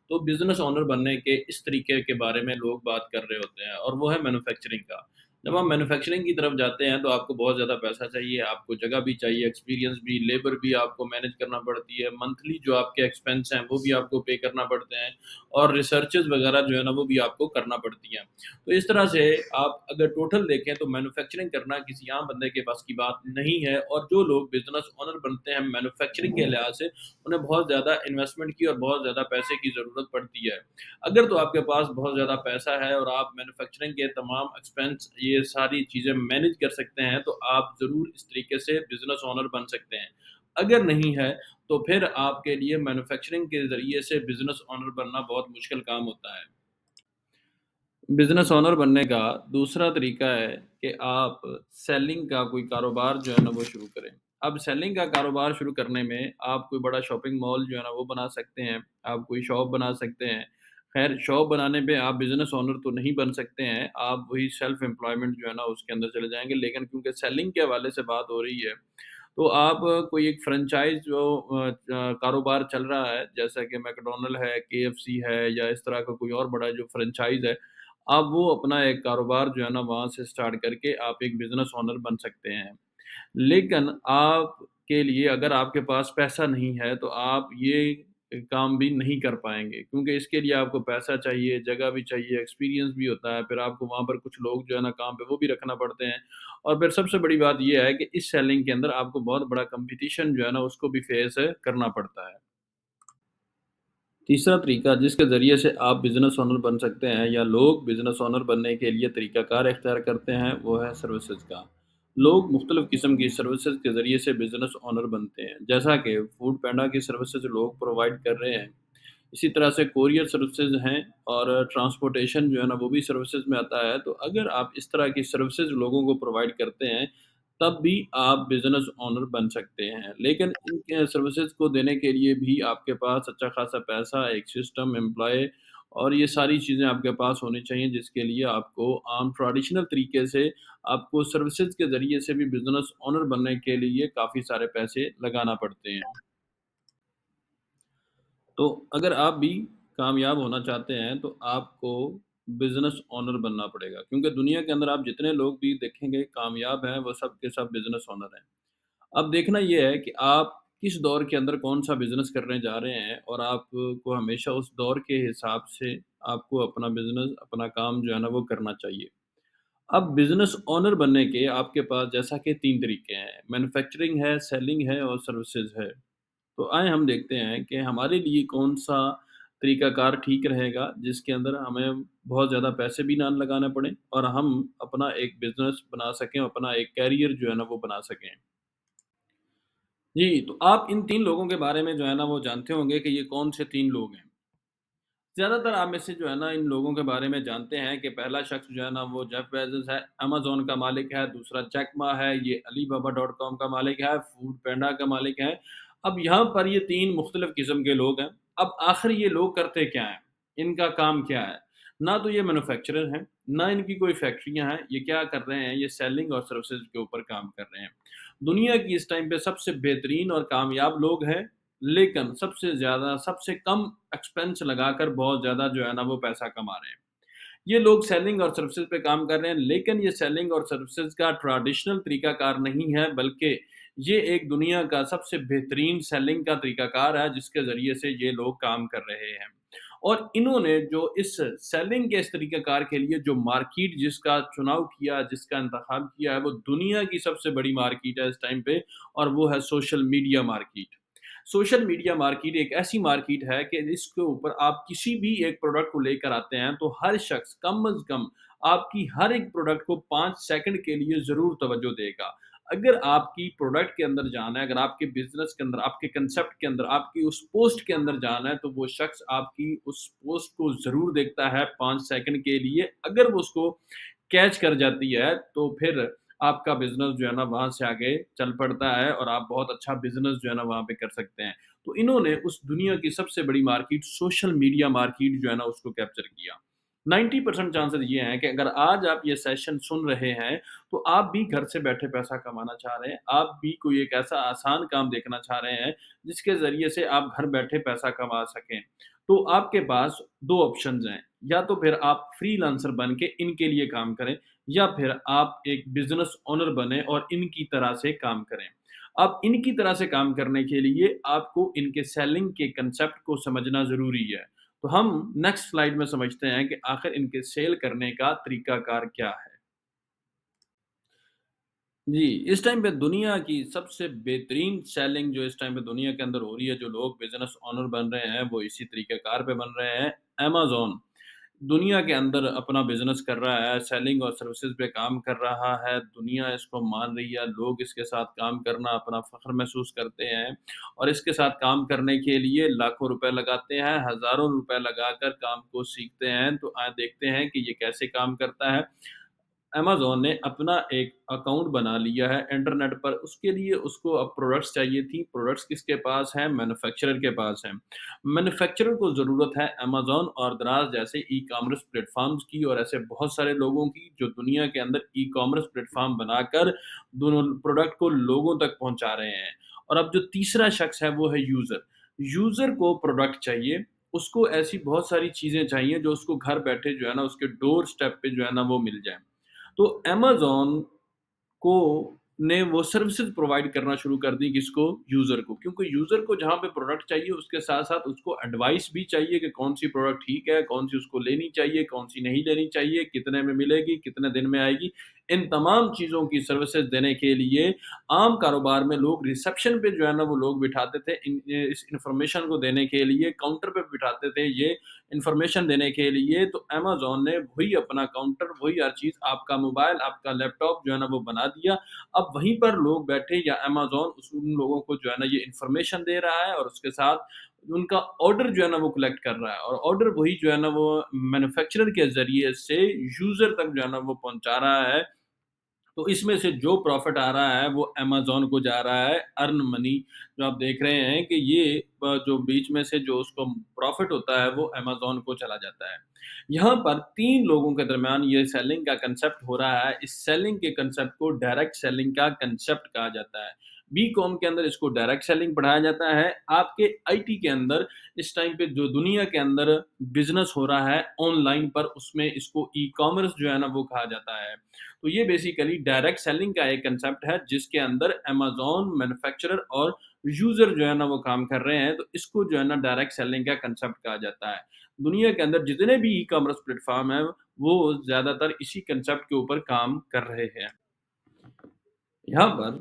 تو بزنس اونر بننے کے اس طریقے کے بارے میں لوگ بات کر رہے ہوتے ہیں اور وہ ہے مینوفیکچرنگ کا۔ جب آپ مینوفیکچرنگ کی طرف جاتے ہیں تو آپ کو بہت زیادہ پیسہ چاہیے، آپ کو جگہ بھی چاہیے، ایکسپیرینس بھی، لیبر بھی آپ کو مینیج کرنا پڑتی ہے، منتھلی جو آپ کے ایکسپینس ہیں وہ بھی آپ کو پے کرنا پڑتے ہیں، اور ریسرچز وغیرہ جو ہے نا وہ بھی آپ کو کرنا پڑتی ہیں۔ تو اس طرح سے آپ اگر ٹوٹل دیکھیں تو مینوفیکچرنگ کرنا کسی عام بندے کے پاس کی بات نہیں ہے، اور جو لوگ بزنس اونر بنتے ہیں مینوفیکچرنگ کے لحاظ سے انہیں بہت زیادہ انویسٹمنٹ کی اور بہت زیادہ پیسے کی ضرورت پڑتی ہے۔ اگر تو آپ کے پاس بہت زیادہ پیسہ ہے اور آپ مینوفیکچرنگ کے تمام ایکسپینس یہ ساری چیزیں مینیج کر سکتے ہیں تو آپ ضرور اس طریقے سے بزنس اونر بن سکتے ہیں۔ اگر نہیں ہے تو پھر آپ کے لیے مینوفیکچرنگ کے ذریعے سے بزنس اونر بننا بہت مشکل کام ہوتا ہے۔ بزنس اونر بننے کا دوسرا طریقہ ہے کہ آپ سیلنگ کا کوئی کاروبار جو ہے نا وہ شروع کریں۔ اب سیلنگ کا کاروبار شروع کرنے میں آپ کوئی بڑا شاپنگ مال جو ہے نا وہ بنا سکتے ہیں، آپ کوئی شاپ بنا سکتے ہیں۔ خیر شاپ بنانے پہ آپ بزنس اونر تو نہیں بن سکتے ہیں، آپ وہی سیلف امپلائمنٹ جو ہے نا اس کے اندر چلے جائیں گے، لیکن کیونکہ سیلنگ کے حوالے سے بات ہو رہی ہے تو آپ کوئی ایک فرینچائز جو کاروبار چل رہا ہے جیسا کہ میکڈونلڈ ہے، کے ایف سی ہے یا اس طرح کا کوئی اور بڑا جو فرینچائز ہے، آپ وہ اپنا ایک کاروبار جو ہے نا وہاں سے اسٹارٹ کر کے آپ ایک بزنس اونر بن سکتے ہیں۔ لیکن آپ کے لیے اگر آپ کے پاس پیسہ نہیں ہے تو آپ یہ کام بھی نہیں کر پائیں گے، کیونکہ اس کے لیے آپ کو پیسہ چاہیے، جگہ بھی چاہیے، ایکسپیرینس بھی ہوتا ہے، پھر آپ کو وہاں پر کچھ لوگ جو ہے نا کام پہ وہ بھی رکھنا پڑتے ہیں، اور پھر سب سے بڑی بات یہ ہے کہ اس سیلنگ کے اندر آپ کو بہت بڑا کمپٹیشن جو ہے نا اس کو بھی فیس کرنا پڑتا ہے۔ تیسرا طریقہ جس کے ذریعے سے آپ بزنس اونر بن سکتے ہیں یا لوگ بزنس اونر بننے کے لیے طریقہ کار اختیار کرتے ہیں وہ ہے سروسز کا۔ لوگ مختلف قسم کی سروسز کے ذریعے سے بزنس اونر بنتے ہیں، جیسا کہ فوڈ پینڈا کی سروسز لوگ پرووائڈ کر رہے ہیں، اسی طرح سے کوریئر سروسز ہیں، اور ٹرانسپورٹیشن جو ہے نا وہ بھی سروسز میں آتا ہے۔ تو اگر آپ اس طرح کی سروسز لوگوں کو پرووائڈ کرتے ہیں تب بھی آپ بزنس اونر بن سکتے ہیں، لیکن ان کے سروسز کو دینے کے لیے بھی آپ کے پاس اچھا خاصا پیسہ، ایک سسٹم، امپلائی اور یہ ساری چیزیں آپ کے پاس ہونی چاہیے، جس کے لیے آپ کو عام ٹریڈیشنل طریقے سے آپ کو سروسز کے ذریعے سے بھی بزنس اونر بننے کے لیے کافی سارے پیسے لگانا پڑتے ہیں۔ تو اگر آپ بھی کامیاب ہونا چاہتے ہیں تو آپ کو بزنس اونر بننا پڑے گا، کیونکہ دنیا کے اندر آپ جتنے لوگ بھی دیکھیں گے کامیاب ہیں وہ سب کے سب بزنس اونر ہیں۔ اب دیکھنا یہ ہے کہ آپ کس دور کے اندر کون-سا بزنس کرنے جا رہے ہیں، اور آپ کو ہمیشہ اس دور کے حساب سے آپ کو اپنا بزنس، اپنا کام جو ہے نا وہ کرنا چاہیے۔ اب بزنس اونر بننے کے آپ کے پاس جیسا کہ 3 طریقے ہیں، مینوفیکچرنگ ہے، سیلنگ ہے اور سروسز ہے۔ تو آئیں ہم دیکھتے ہیں کہ ہمارے لیے کون-سا طریقہ کار ٹھیک رہے گا، جس کے اندر ہمیں بہت زیادہ پیسے بھی نہ لگانے پڑیں اور ہم اپنا ایک بزنس بنا سکیں، اپنا ایک کیریئر جو ہے نا وہ بنا سکیں۔ جی، تو آپ ان 3 لوگوں کے بارے میں جو ہے نا وہ جانتے ہوں گے کہ یہ کون سے 3 لوگ ہیں۔ زیادہ تر آپ میں سے جو ہے نا ان لوگوں کے بارے میں جانتے ہیں کہ پہلا شخص جو ہے نا وہ جیف بیزوس ہے، امازون کا مالک ہے، دوسرا جیک ما ہے، یہ علی بابا ڈاٹ کام کا مالک ہے، فوڈ پینڈا کا مالک ہے۔ اب یہاں پر یہ 3 مختلف قسم کے لوگ ہیں۔ اب آخر یہ لوگ کرتے کیا ہیں؟ ان کا کام کیا ہے؟ نہ تو یہ مینوفیکچرر ہیں، نہ ان کی کوئی فیکٹریاں ہیں، یہ کیا کر رہے ہیں؟ یہ سیلنگ اور سروسز کے اوپر کام کر رہے ہیں۔ دنیا کی اس ٹائم پہ سب سے بہترین اور کامیاب لوگ ہیں، لیکن سب سے زیادہ، سب سے کم ایکسپینس لگا کر بہت زیادہ جو ہے نا وہ پیسہ کما رہے ہیں۔ یہ لوگ سیلنگ اور سروسز پہ کام کر رہے ہیں، لیکن یہ سیلنگ اور سروسز کا ٹریڈیشنل طریقہ کار نہیں ہے، بلکہ یہ ایک دنیا کا سب سے بہترین سیلنگ کا طریقہ کار ہے، جس کے ذریعے سے یہ لوگ کام کر رہے ہیں۔ اور انہوں نے جو اس سیلنگ کے اس طریقہ کار کے لیے جو مارکیٹ جس کا چناؤ کیا، جس کا انتخاب کیا ہے، وہ دنیا کی سب سے بڑی مارکیٹ ہے اس ٹائم پہ، اور وہ ہے social media market. Social media market ایک ایسی مارکیٹ ہے کہ جس کے اوپر آپ کسی بھی ایک پروڈکٹ کو لے کر آتے ہیں تو ہر شخص کم از کم آپ کی ہر ایک پروڈکٹ کو 5 سیکنڈ کے لیے ضرور توجہ دے گا۔ اگر آپ کی پروڈکٹ کے اندر جانا ہے، اگر آپ کے بزنس کے اندر، آپ کے کنسپٹ کے اندر، آپ کی اس پوسٹ کے اندر جانا ہے تو وہ شخص آپ کی اس پوسٹ کو ضرور دیکھتا ہے 5 سیکنڈ کے لیے۔ اگر وہ اس کو کیچ کر جاتی ہے تو پھر آپ کا بزنس جو ہے نا وہاں سے آگے چل پڑتا ہے اور آپ بہت اچھا بزنس جو ہے نا وہاں پہ کر سکتے ہیں۔ تو انہوں نے اس دنیا کی سب سے بڑی مارکیٹ سوشل میڈیا مارکیٹ جو ہے نا اس کو کیپچر کیا۔ 90% چانسز یہ ہیں کہ اگر آج آپ یہ سیشن سن رہے ہیں تو آپ بھی گھر سے بیٹھے پیسہ کمانا چاہ رہے ہیں، آپ بھی کوئی ایک ایسا آسان کام دیکھنا چاہ رہے ہیں جس کے ذریعے سے آپ گھر بیٹھے پیسہ کما سکیں۔ تو آپ کے پاس 2 آپشنز ہیں، یا تو پھر آپ فری لانسر بن کے ان کے لیے کام کریں، یا پھر آپ ایک بزنس اونر بنیں اور ان کی طرح سے کام کریں۔ اب ان کی طرح سے کام کرنے کے لیے آپ کو ان کے سیلنگ کے کنسپٹ کو سمجھنا ضروری ہے۔ تو ہم نیکسٹ سلائیڈ میں سمجھتے ہیں کہ آخر ان کے سیل کرنے کا طریقہ کار کیا ہے۔ جی، اس ٹائم پہ دنیا کی سب سے بہترین سیلنگ جو اس ٹائم پہ دنیا کے اندر ہو رہی ہے، جو لوگ بزنس اونر بن رہے ہیں وہ اسی طریقہ کار پہ بن رہے ہیں، امیزون۔ دنیا کے اندر اپنا بزنس کر رہا ہے، سیلنگ اور سروسز پہ کام کر رہا ہے، دنیا اس کو مان رہی ہے، لوگ اس کے ساتھ کام کرنا اپنا فخر محسوس کرتے ہیں اور اس کے ساتھ کام کرنے کے لیے لاکھوں روپے لگاتے ہیں، ہزاروں روپے لگا کر کام کو سیکھتے ہیں، تو دیکھتے ہیں کہ یہ کیسے کام کرتا ہے۔ ایمیزون نے اپنا ایک اکاؤنٹ بنا لیا ہے انٹرنیٹ پر، اس کے لیے اس کو اب پروڈکٹس چاہیے تھیں، پروڈکٹس کس کے پاس ہیں؟ مینوفیکچرر کے پاس ہیں۔ مینوفیکچرر کو ضرورت ہے ایمیزون اور دراز جیسے ای کامرس پلیٹ فارمز کی اور ایسے بہت سارے لوگوں کی جو دنیا کے اندر ای کامرس پلیٹ فارم بنا کر دونوں پروڈکٹ کو لوگوں تک پہنچا رہے ہیں۔ اور اب جو تیسرا شخص ہے وہ ہے یوزر۔ یوزر کو پروڈکٹ چاہیے، اس کو ایسی بہت ساری چیزیں چاہیے جو اس کو گھر بیٹھے جو ہے نا اس کے ڈور اسٹیپ پہ جو ہے نا وہ مل جائیں۔ تو امیزون کو نے وہ سروسز پرووائڈ کرنا شروع کر دی کس کو؟ یوزر کو، کیونکہ یوزر کو جہاں پہ پروڈکٹ چاہیے اس کے ساتھ ساتھ اس کو ایڈوائس بھی چاہیے کہ کون سی پروڈکٹ ٹھیک ہے، کون سی اس کو لینی چاہیے، کون سی نہیں لینی چاہیے، کتنے میں ملے گی، کتنے دن میں آئے گی۔ ان تمام چیزوں کی سروسز دینے کے لیے عام کاروبار میں لوگ ریسیپشن پہ جو ہے نا وہ لوگ بٹھاتے تھے، اس انفارمیشن کو دینے کے لیے کاؤنٹر پہ بٹھاتے تھے یہ انفارمیشن دینے کے لیے۔ تو امیزون نے وہی اپنا کاؤنٹر، وہی ہر چیز، آپ کا موبائل، آپ کا لیپ ٹاپ جو ہے نا وہ بنا دیا۔ اب وہیں پر لوگ بیٹھے یا امیزون ان لوگوں کو جو ہے نا یہ انفارمیشن دے رہا ہے اور اس کے ساتھ ان کا آرڈر جو ہے نا وہ کلیکٹ کر رہا ہے اور آرڈر وہی جو ہے نا وہ مینوفیکچرر کے ذریعے سے یوزر تک جو ہے نا وہ پہنچا رہا ہے۔ تو اس میں سے جو پروفٹ آ رہا ہے وہ امیزون کو جا رہا ہے، ارن منی جو آپ دیکھ رہے ہیں کہ یہ جو بیچ میں سے جو اس کو پروفٹ ہوتا ہے وہ امیزون کو چلا جاتا ہے۔ یہاں پر 3 لوگوں کے درمیان یہ سیلنگ کا کنسیپٹ ہو رہا ہے، اس سیلنگ کے کنسیپٹ کو ڈائریکٹ سیلنگ کا کنسیپٹ کہا جاتا ہے۔ بی کام کے اندر اس کو ڈائریکٹ سیلنگ پڑھایا جاتا ہے، آپ کے آئی ٹی کے اندر اس ٹائم پہ جو دنیا کے اندر بزنس ہو رہا ہے آن لائن پر، اس میں اس کو ای کامرس جو ہے نا وہ کہا جاتا ہے۔ تو یہ بیسیکلی ڈائریکٹ سیلنگ کا ایک کنسیپٹ ہے جس کے اندر امیزون، مینوفیکچرر اور یوزر جو ہے نا وہ کام کر رہے ہیں، تو اس کو جو ہے نا ڈائریکٹ سیلنگ کا کنسیپٹ کہا جاتا ہے۔ دنیا کے اندر جتنے بھی ای کامرس پلیٹ فارم ہیں وہ زیادہ تر اسی کنسیپٹ کے اوپر کام کر رہے ہیں۔ یہاں پر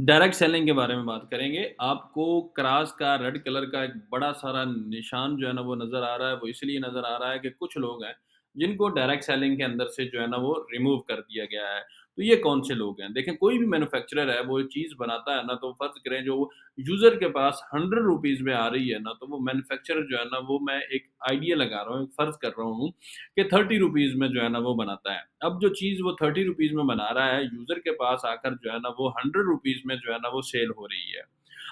ڈائریکٹ سیلنگ کے بارے میں بات کریں گے، آپ کو کراس کا ریڈ کلر کا ایک بڑا سارا نشان جو ہے نا وہ نظر آ رہا ہے، وہ اس لیے نظر آ رہا ہے کہ کچھ لوگ ہیں جن کو ڈائریکٹ سیلنگ کے اندر سے جو ہے نا وہ ریموو کر دیا گیا ہے۔ تو یہ کون سے لوگ ہیں؟ دیکھیں، کوئی بھی مینوفیکچرر ہے وہ چیز بناتا ہے نا، تو فرض کریں جو یوزر کے پاس 100 روپیز میں آ رہی ہے نا، تو وہ مینوفیکچرر جو ہے نا وہ، میں ایک آئیڈیا لگا رہا ہوں، ایک فرض کر رہا ہوں کہ 30 روپیز میں جو ہے نا وہ بناتا ہے۔ اب جو چیز وہ 30 روپیز میں بنا رہا ہے، یوزر کے پاس آ کر جو ہے نا وہ 100 روپیز میں جو ہے نا وہ سیل ہو رہی ہے۔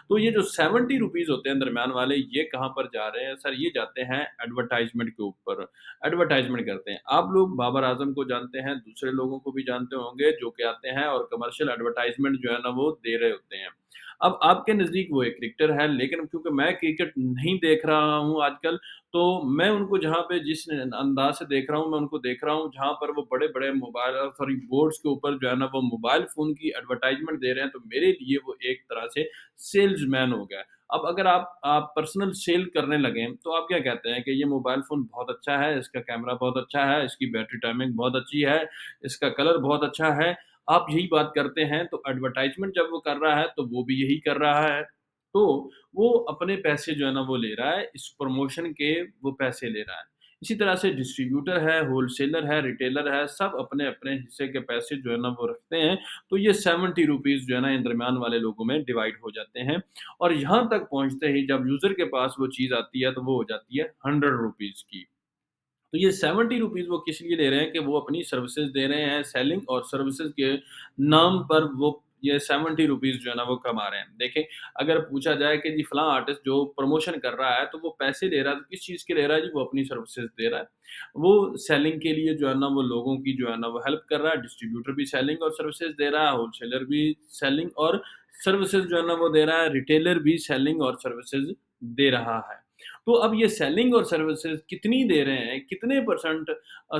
تو یہ جو 70 روپیز ہوتے ہیں درمیان والے، یہ کہاں پر جا رہے ہیں؟ سر یہ جاتے ہیں ایڈورٹائزمنٹ کے اوپر، ایڈورٹائزمنٹ کرتے ہیں۔ آپ لوگ بابر اعظم کو جانتے ہیں، دوسرے لوگوں کو بھی جانتے ہوں گے جو کہ آتے ہیں اور کمرشل ایڈورٹائزمنٹ جو ہے نا وہ دے رہے ہوتے ہیں۔ اب آپ کے نزدیک وہ ایک کرکٹر ہے، لیکن کیونکہ میں کرکٹ نہیں دیکھ رہا ہوں آج کل، تو میں ان کو جہاں پہ جس انداز سے دیکھ رہا ہوں، میں ان کو دیکھ رہا ہوں جہاں پر وہ بڑے بڑے موبائل، سوری، بورڈز کے اوپر جو ہے نا وہ موبائل فون کی ایڈورٹائزمنٹ دے رہے ہیں، تو میرے لیے وہ ایک طرح سے سیلز مین ہو گیا۔ اب اگر آپ پرسنل سیل کرنے لگیں تو آپ کیا کہتے ہیں کہ یہ موبائل فون بہت اچھا ہے، اس کا کیمرہ بہت اچھا ہے، اس کی بیٹری ٹائمنگ بہت اچھی ہے، اس کا کلر بہت اچھا ہے، آپ یہی بات کرتے ہیں۔ تو ایڈورٹائزمنٹ جب وہ کر رہا ہے تو وہ بھی یہی کر رہا ہے، تو وہ اپنے پیسے جو ہے نا وہ لے رہا ہے، اس پروموشن کے وہ پیسے لے رہا ہے۔ اسی طرح سے ڈسٹریبیوٹر ہے، ہول سیلر ہے، ریٹیلر ہے، سب اپنے اپنے حصے کے پیسے جو ہے نا وہ رکھتے ہیں۔ تو یہ 70 روپیز جو ہے نا ان درمیان والے لوگوں میں ڈیوائڈ ہو جاتے ہیں اور یہاں تک پہنچتے ہی جب یوزر کے پاس وہ چیز آتی ہے تو وہ ہو جاتی ہے 100 روپیز کی۔ تو یہ 70 روپیز وہ کس لیے لے رہے ہیں کہ وہ اپنی سروسز دے رہے ہیں، سیلنگ اور سروسز کے نام پر وہ یہ 70 روپیز جو ہے نا وہ کما رہے ہیں۔ دیکھیں، اگر پوچھا جائے کہ جی فلاں آرٹسٹ جو پروموشن کر رہا ہے تو وہ پیسے لے رہا ہے، تو کس چیز کے لے رہا ہے؟ جی وہ اپنی سروسز دے رہا ہے، وہ سیلنگ کے لیے جو ہے نا وہ لوگوں کی جو ہے نا وہ ہیلپ کر رہا ہے، ڈسٹریبیوٹر بھی سیلنگ اور سروسز دے رہا ہے، ہول سیلر بھی سیلنگ اور سروسز جو ہے نا وہ دے رہا ہے، ریٹیلر بھی سیلنگ اور سروسز دے رہا ہے۔ تو اب یہ سیلنگ اور سروسز کتنی دے رہے ہیں، کتنے پرسنٹ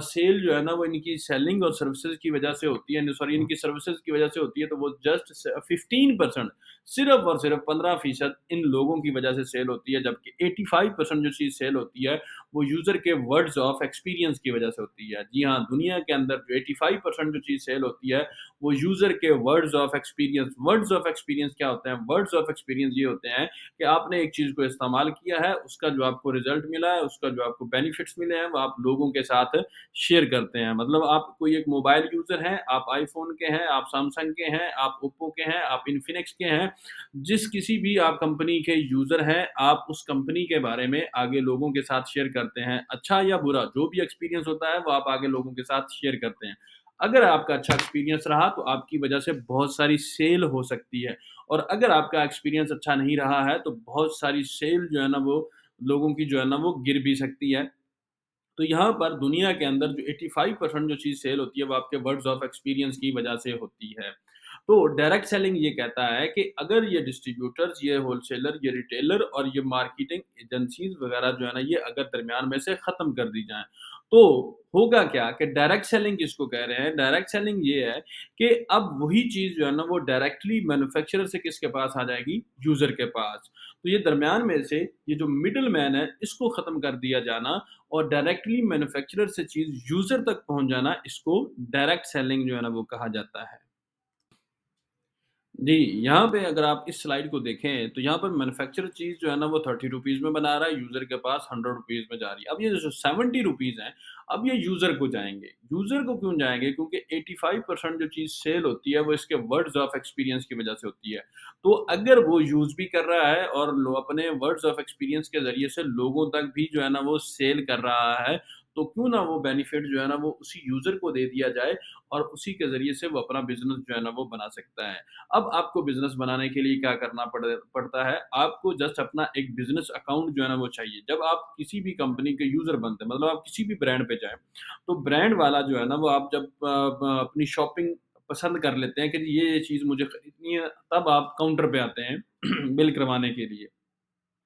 سیل جو ہے نا وہ ان کی سیلنگ اور سروسز کی وجہ سے ہوتی ہے، سوری، ان کی سروسز کی وجہ سے ہوتی ہے، تو وہ جسٹ 15%، صرف اور صرف 15% ان لوگوں کی وجہ سے سیل ہوتی ہے، جبکہ 85% جو چیز سیل ہوتی ہے وہ یوزر کے ورڈز آف ایکسپیرینس کی وجہ سے ہوتی ہے۔ جی ہاں، دنیا کے اندر جو 85% جو چیز سیل ہوتی ہے وہ یوزر کے words of experience. Words of experience کیا ہوتے ہیں؟ ورڈز آف ایکسپیرینس یہ ہوتے ہیں کہ آپ نے ایک چیز کو استعمال کیا ہے، اس کا جو آپ کو رزلٹ ملا ہے، اس کا جو آپ کو بینیفٹس ملے ہیں، وہ آپ لوگوں کے ساتھ شیئر کرتے ہیں۔ مطلب آپ کوئی ایک موبائل یوزر ہیں، آپ آئی فون کے ہیں، آپ سیمسنگ کے ہیں، آپ اوپو کے ہیں، آپ انفینکس کے ہیں، جس کسی بھی آپ کمپنی کے یوزر ہیں، آپ اس کمپنی کے بارے میں آگے لوگوں کے ساتھ شیئر کرتے ہیں، اچھا یا برا جو بھی ایکسپیرینس ہوتا ہے وہ آپ آگے لوگوں کے ساتھ شیئر کرتے ہیں۔ اگر آپ کا اچھا ایکسپیرینس رہا تو آپ کی وجہ سے بہت ساری سیل ہو سکتی ہے، اور اگر آپ کا ایکسپیرینس اچھا نہیں رہا ہے تو بہت ساری سیل جو ہے نا وہ لوگوں کی جو ہے نا وہ گر بھی سکتی ہے۔ تو یہاں پر دنیا کے اندر جو 85% جو چیز سیل ہوتی ہے وہ آپ کے ورڈز آف ایکسپیرینس کی وجہ سے ہوتی ہے۔ تو ڈائریکٹ سیلنگ یہ کہتا ہے کہ اگر یہ ڈسٹریبیوٹرز، یہ ہول سیلر، یہ ریٹیلر اور یہ مارکیٹنگ ایجنسیز وغیرہ جو ہے نا یہ اگر درمیان میں سے ختم کر دی جائیں تو ہوگا کیا کہ ڈائریکٹ سیلنگ کس کو کہہ رہے ہیں؟ ڈائریکٹ سیلنگ یہ ہے کہ اب وہی چیز جو ہے نا وہ ڈائریکٹلی مینوفیکچرر سے کس کے پاس آ جائے گی؟ یوزر کے پاس۔ تو یہ درمیان میں سے یہ جو مڈل مین ہے اس کو ختم کر دیا جانا اور ڈائریکٹلی مینوفیکچرر سے چیز یوزر تک پہنچ جانا، اس کو ڈائریکٹ سیلنگ جو ہے نا وہ کہا جاتا ہے۔ جی، یہاں پہ اگر آپ اس سلائڈ کو دیکھیں تو یہاں پر مینوفیکچرر چیز جو ہے نا وہ 30 روپیز میں بنا رہا ہے، یوزر کے پاس 100 روپیز میں جا رہی ہے۔ اب یہ جو 70 روپیز ہیں، اب یہ یوزر کو جائیں گے۔ یوزر کو کیوں جائیں گے؟ کیونکہ 85% جو چیز سیل ہوتی ہے وہ اس کے ورڈز آف ایکسپیرینس کی وجہ سے ہوتی ہے۔ تو اگر وہ یوز بھی کر رہا ہے اور اپنے ورڈز آف ایکسپیرینس کے ذریعے سے لوگوں تک بھی جو ہے نا وہ سیل کر رہا ہے، تو کیوں نہ وہ بینیفٹ جو ہے نا وہ اسی یوزر کو دے دیا جائے اور اسی کے ذریعے سے وہ اپنا بزنس جو ہے نا وہ بنا سکتا ہے۔ اب آپ کو بزنس بنانے کے لیے کیا کرنا پڑتا ہے؟ آپ کو جسٹ اپنا ایک بزنس اکاؤنٹ جو ہے نا وہ چاہیے۔ جب آپ کسی بھی کمپنی کے یوزر بنتے ہیں، مطلب آپ کسی بھی برانڈ پہ جائیں، تو برانڈ والا جو ہے نا وہ آپ جب اپنی شاپنگ پسند کر لیتے ہیں کہ جی یہ چیز مجھے خریدنی ہے، تب آپ کاؤنٹر پہ آتے ہیں بل کروانے کے لیے۔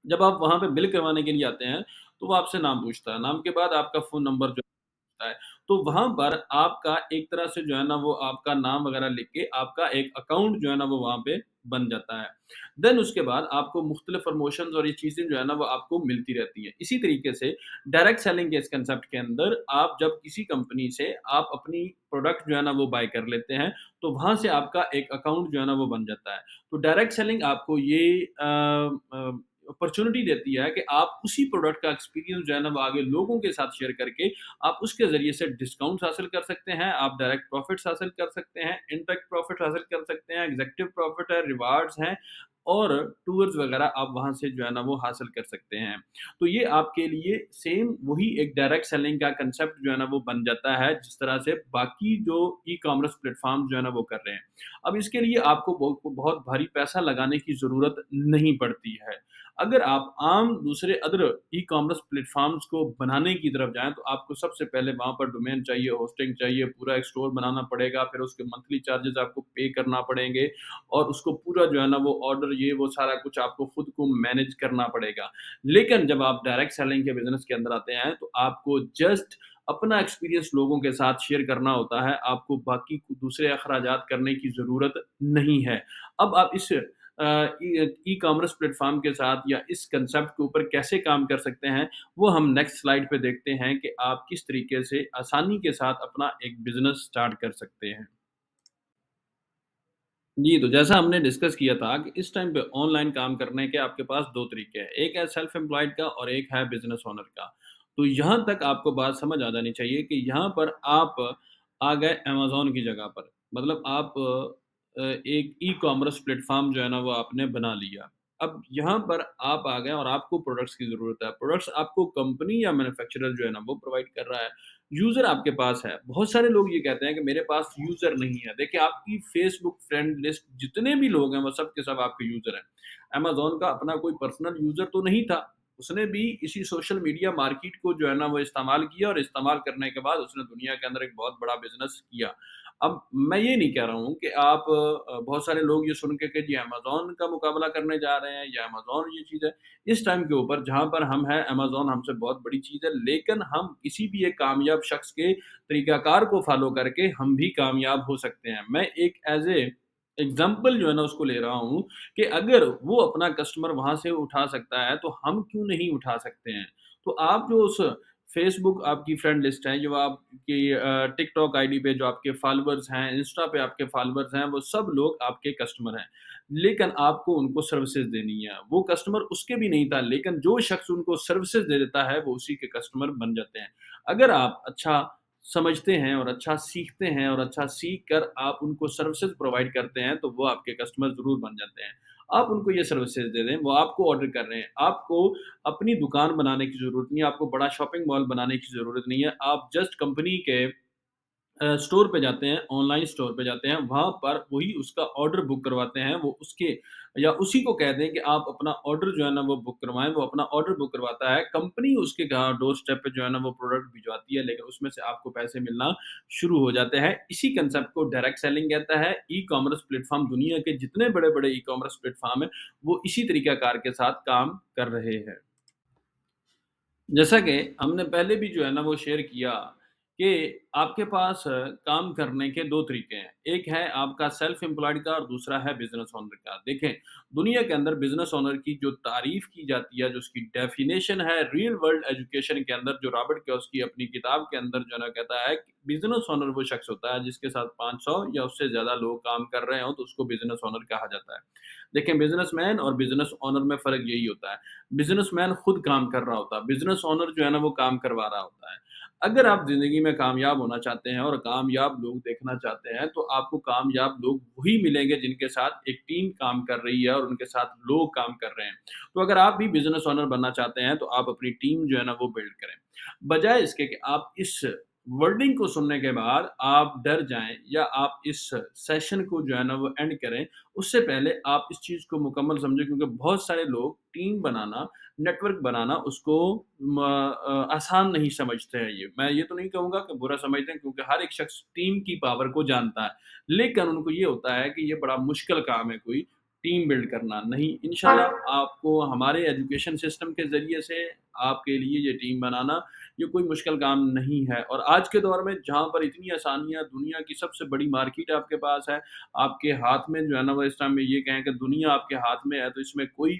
جب آپ وہاں پہ بل کروانے کے لیے آتے ہیں تو وہ آپ سے نام پوچھتا ہے، نام کے بعد آپ کا فون نمبر جو ہے، تو وہاں پر آپ کا ایک طرح سے جو ہے نا وہ آپ کا نام وغیرہ لکھ کے آپ کا ایک اکاؤنٹ جو ہے نا وہ وہاں پہ بن جاتا ہے۔ دین اس کے بعد آپ کو مختلف پروموشنز اور یہ چیزیں جو ہے نا وہ آپ کو ملتی رہتی ہیں۔ اسی طریقے سے ڈائریکٹ سیلنگ کے اس کنسیپٹ کے اندر آپ جب کسی کمپنی سے آپ اپنی پروڈکٹ جو ہے نا وہ بائی کر لیتے ہیں تو وہاں سے آپ کا ایک اکاؤنٹ جو ہے نا وہ بن جاتا ہے۔ تو ڈائریکٹ سیلنگ آپ کو یہ اپرچونٹی دیتی ہے کہ آپ اسی پروڈکٹ کا ایکسپیرینس جو ہے نا وہ آگے لوگوں کے ساتھ شیئر کر کے آپ اس کے ذریعے سے ڈسکاؤنٹس حاصل کر سکتے ہیں، آپ ڈائریکٹ پروفٹس حاصل کر سکتے ہیں، انڈائریکٹ پروفٹ حاصل کر سکتے ہیں، ایگزیکٹو پروفٹ ہے، ریوارڈز ہیں اور ٹورز وغیرہ آپ وہاں سے جو ہے نا وہ حاصل کر سکتے ہیں۔ تو یہ آپ کے لیے سیم وہی ایک ڈائریکٹ سیلنگ کا کنسیپٹ جو ہے نا وہ بن جاتا ہے، جس طرح سے باقی جو ای کامرس پلیٹ فارم جو ہے نا وہ کر رہے ہیں۔ اب اس کے لیے آپ کو بہت بھاری پیسہ لگانے کی ضرورت نہیں پڑتی ہے۔ اگر آپ عام دوسرے other e commerce platforms کو بنانے کی طرف جائیں تو آپ کو سب سے پہلے وہاں پر ڈومین چاہیے، ہوسٹنگ چاہیے، پورا ایک اسٹور بنانا پڑے گا، پھر اس کے منتھلی چارجز آپ کو پے کرنا پڑیں گے اور اس کو پورا جو ہے نا وہ آرڈر یہ وہ سارا کچھ آپ کو خود کو مینیج کرنا پڑے گا۔ لیکن جب آپ ڈائریکٹ سیلنگ کے بزنس کے اندر آتے ہیں تو آپ کو جسٹ اپنا ایکسپیرینس لوگوں کے ساتھ شیئر کرنا ہوتا ہے، آپ کو باقی دوسرے اخراجات کرنے کی ضرورت نہیں ہے۔ اب آپ اس ای کامرس پلیٹ فارم کے ساتھ یا اس کنسیپٹ کے اوپر کیسے کام کر سکتے ہیں وہ ہم نیکسٹ سلائڈ پہ دیکھتے ہیں کہ آپ کس طریقے سے آسانی کے ساتھ اپنا ایک بزنس سٹارٹ کر سکتے ہیں۔ جی، تو جیسا ہم نے ڈسکس کیا تھا کہ اس ٹائم پہ آن لائن کام کرنے کے آپ کے پاس 2 طریقے ہیں، ایک ہے سیلف امپلائڈ کا اور ایک ہے بزنس اونر کا۔ تو یہاں تک آپ کو بات سمجھ آ جانی چاہیے کہ یہاں پر آپ آ گئے امیزون کی جگہ پر، مطلب آپ ایک ای کامرس پلیٹ فارم جو ہے نا وہ آپ نے بنا لیا۔ اب یہاں پر آپ آ گئے اور آپ کو پروڈکٹس کی ضرورت ہے، پروڈکٹس آپ کو کمپنی یا مینوفیکچرر جو ہے نا وہ پرووائڈ کر رہا ہے، یوزر آپ کے پاس ہے۔ بہت سارے لوگ یہ کہتے ہیں کہ میرے پاس یوزر نہیں ہے۔ دیکھیں آپ کی فیس بک فرینڈ لسٹ جتنے بھی لوگ ہیں وہ سب کے سب آپ کے یوزر ہیں۔ امیزون کا اپنا کوئی پرسنل یوزر تو نہیں تھا، اس نے بھی اسی سوشل میڈیا مارکیٹ کو جو ہے نا وہ استعمال کیا اور استعمال کرنے کے بعد اس نے دنیا کے اندر ایک بہت بڑا بزنس کیا۔ اب میں یہ نہیں کہہ رہا ہوں کہ آپ بہت سارے لوگ یہ سن کے کہ جی امیزون کا مقابلہ کرنے جا رہے ہیں یا امیزون یہ چیز ہے، اس ٹائم کے اوپر جہاں پر ہم ہیں امیزون ہم سے بہت بڑی چیز ہے، لیکن ہم کسی بھی ایک کامیاب شخص کے طریقہ کار کو فالو کر کے ہم بھی کامیاب ہو سکتے ہیں۔ میں ایک ایز اے ایگزامپل جو ہے نا اس کو لے رہا ہوں کہ اگر وہ اپنا کسٹمر وہاں سے اٹھا سکتا ہے تو ہم کیوں نہیں اٹھا سکتے ہیں؟ تو آپ جو اس فیس بک آپ کی فرینڈ لسٹ ہے، جو آپ کی ٹک ٹاک آئی ڈی پہ جو آپ کے فالوورز ہیں، انسٹا پہ آپ کے فالوورز ہیں، وہ سب لوگ آپ کے کسٹمر ہیں۔ لیکن آپ کو ان کو سروسز دینی ہے۔ وہ کسٹمر اس کے بھی نہیں تھا، لیکن جو شخص ان کو سروسز دے دیتا ہے وہ اسی کے کسٹمر بن جاتے ہیں۔ اگر آپ اچھا سمجھتے ہیں اور اچھا سیکھتے ہیں اور اچھا سیکھ کر آپ ان کو سروسز پرووائڈ کرتے ہیں تو وہ آپ کے کسٹمر ضرور بن جاتے ہیں۔ آپ ان کو یہ سروسز دے دیں، وہ آپ کو آرڈر کر رہے ہیں، آپ کو اپنی دکان بنانے کی ضرورت نہیں ہے، آپ کو بڑا شاپنگ مال بنانے کی ضرورت نہیں ہے، آپ جسٹ کمپنی کے اسٹور پہ جاتے ہیں، آن لائن اسٹور پہ جاتے ہیں، وہاں پر وہی اس کا آرڈر بک کرواتے ہیں، وہ اس کے یا اسی کو کہہ دیں کہ آپ اپنا آرڈر جو ہے نا وہ بک کروائیں، وہ اپنا آرڈر بک کرواتا ہے، کمپنی اس کے ڈور اسٹیپ پہ جو ہے نا وہ پروڈکٹ بھجواتی ہے، لیکن اس میں سے آپ کو پیسے ملنا شروع ہو جاتے ہیں۔ اسی کنسیپٹ کو ڈائریکٹ سیلنگ کہتا ہے۔ ای کامرس پلیٹ فارم دنیا کے جتنے بڑے بڑے ای کامرس پلیٹ فارم ہیں وہ اسی طریقہ کار کے ساتھ کام کر رہے ہیں۔ جیسا کہ ہم نے پہلے بھی جو ہے نا وہ شیئر کیا کہ آپ کے پاس کام کرنے کے 2 طریقے ہیں۔ ایک ہے آپ کا سیلف ایمپلائڈ کا اور دوسرا ہے بزنس اونر کا۔ دیکھیں، دنیا کے اندر بزنس اونر کی جو تعریف کی جاتی ہے، جو اس کی ڈیفینیشن ہے ریئل ورلڈ ایجوکیشن کے اندر، جو رابرٹ کیوسکی اپنی کتاب کے اندر جو ہے نا کہتا ہے کہ بزنس اونر وہ شخص ہوتا ہے جس کے ساتھ 500 یا اس سے زیادہ لوگ کام کر رہے ہوں تو اس کو بزنس اونر کہا جاتا ہے۔ دیکھیں، بزنس مین اور بزنس اونر میں فرق یہی ہوتا ہے۔ بزنس مین خود کام کر رہا ہوتا ہے، بزنس اونر جو ہے نا وہ کام کروا رہا ہوتا ہے۔ اگر آپ زندگی میں کامیاب ہونا چاہتے ہیں اور کامیاب لوگ دیکھنا چاہتے ہیں تو آپ کو کامیاب لوگ وہی ملیں گے جن کے ساتھ ایک ٹیم کام کر رہی ہے اور ان کے ساتھ لوگ کام کر رہے ہیں۔ تو اگر آپ بھی بزنس اونر بننا چاہتے ہیں تو آپ اپنی ٹیم جو ہے نا وہ بلڈ کریں، بجائے اس کے کہ آپ اس ورڈنگ کو سننے کے بعد آپ ڈر جائیں یا آپ اس سیشن کو جو ہے نا وہ اینڈ کریں۔ اس سے پہلے آپ اس چیز کو مکمل سمجھیں، کیونکہ بہت سارے لوگ ٹیم بنانا، نیٹ ورک بنانا اس کو آسان نہیں سمجھتے ہیں۔ میں یہ تو نہیں کہوں گا کہ برا سمجھتے ہیں، کیونکہ ہر ایک شخص ٹیم کی پاور کو جانتا ہے، لیکن ان کو یہ ہوتا ہے کہ یہ بڑا مشکل کام ہے کوئی ٹیم بلڈ کرنا۔ نہیں، انشاءاللہ آپ کو ہمارے ایجوکیشن سسٹم کے ذریعے سے آپ کے لیے یہ ٹیم بنانا یہ کوئی مشکل کام نہیں ہے۔ اور آج کے دور میں جہاں پر اتنی آسانیاں، دنیا کی سب سے بڑی مارکیٹ آپ کے پاس ہے، آپ کے ہاتھ میں جو ہے نا وہ اس ٹائم میں یہ کہیں کہ دنیا آپ کے ہاتھ میں ہے، تو اس میں کوئی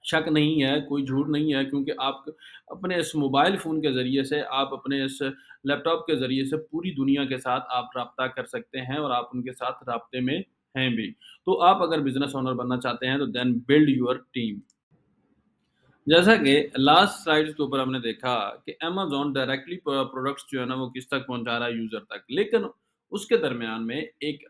شک نہیں ہے، کوئی جھوٹ نہیں ہے، کیونکہ آپ اپنے اس موبائل فون کے ذریعے سے، آپ اپنے اس لیپ ٹاپ کے ذریعے سے پوری دنیا کے ساتھ آپ رابطہ کر سکتے ہیں اور آپ ان کے ساتھ رابطے میں ہیں بھی۔ تو آپ اگر بزنس اونر بننا چاہتے ہیں تو دین بلڈ یور ٹیم۔ جیسا کہ لاسٹ سلائڈز کے اوپر ہم نے دیکھا کہ امیزون ڈائریکٹلی پروڈکٹس جو ہے نا وہ کس تک پہنچا رہا ہے، یوزر تک، لیکن اس کے درمیان میں ایک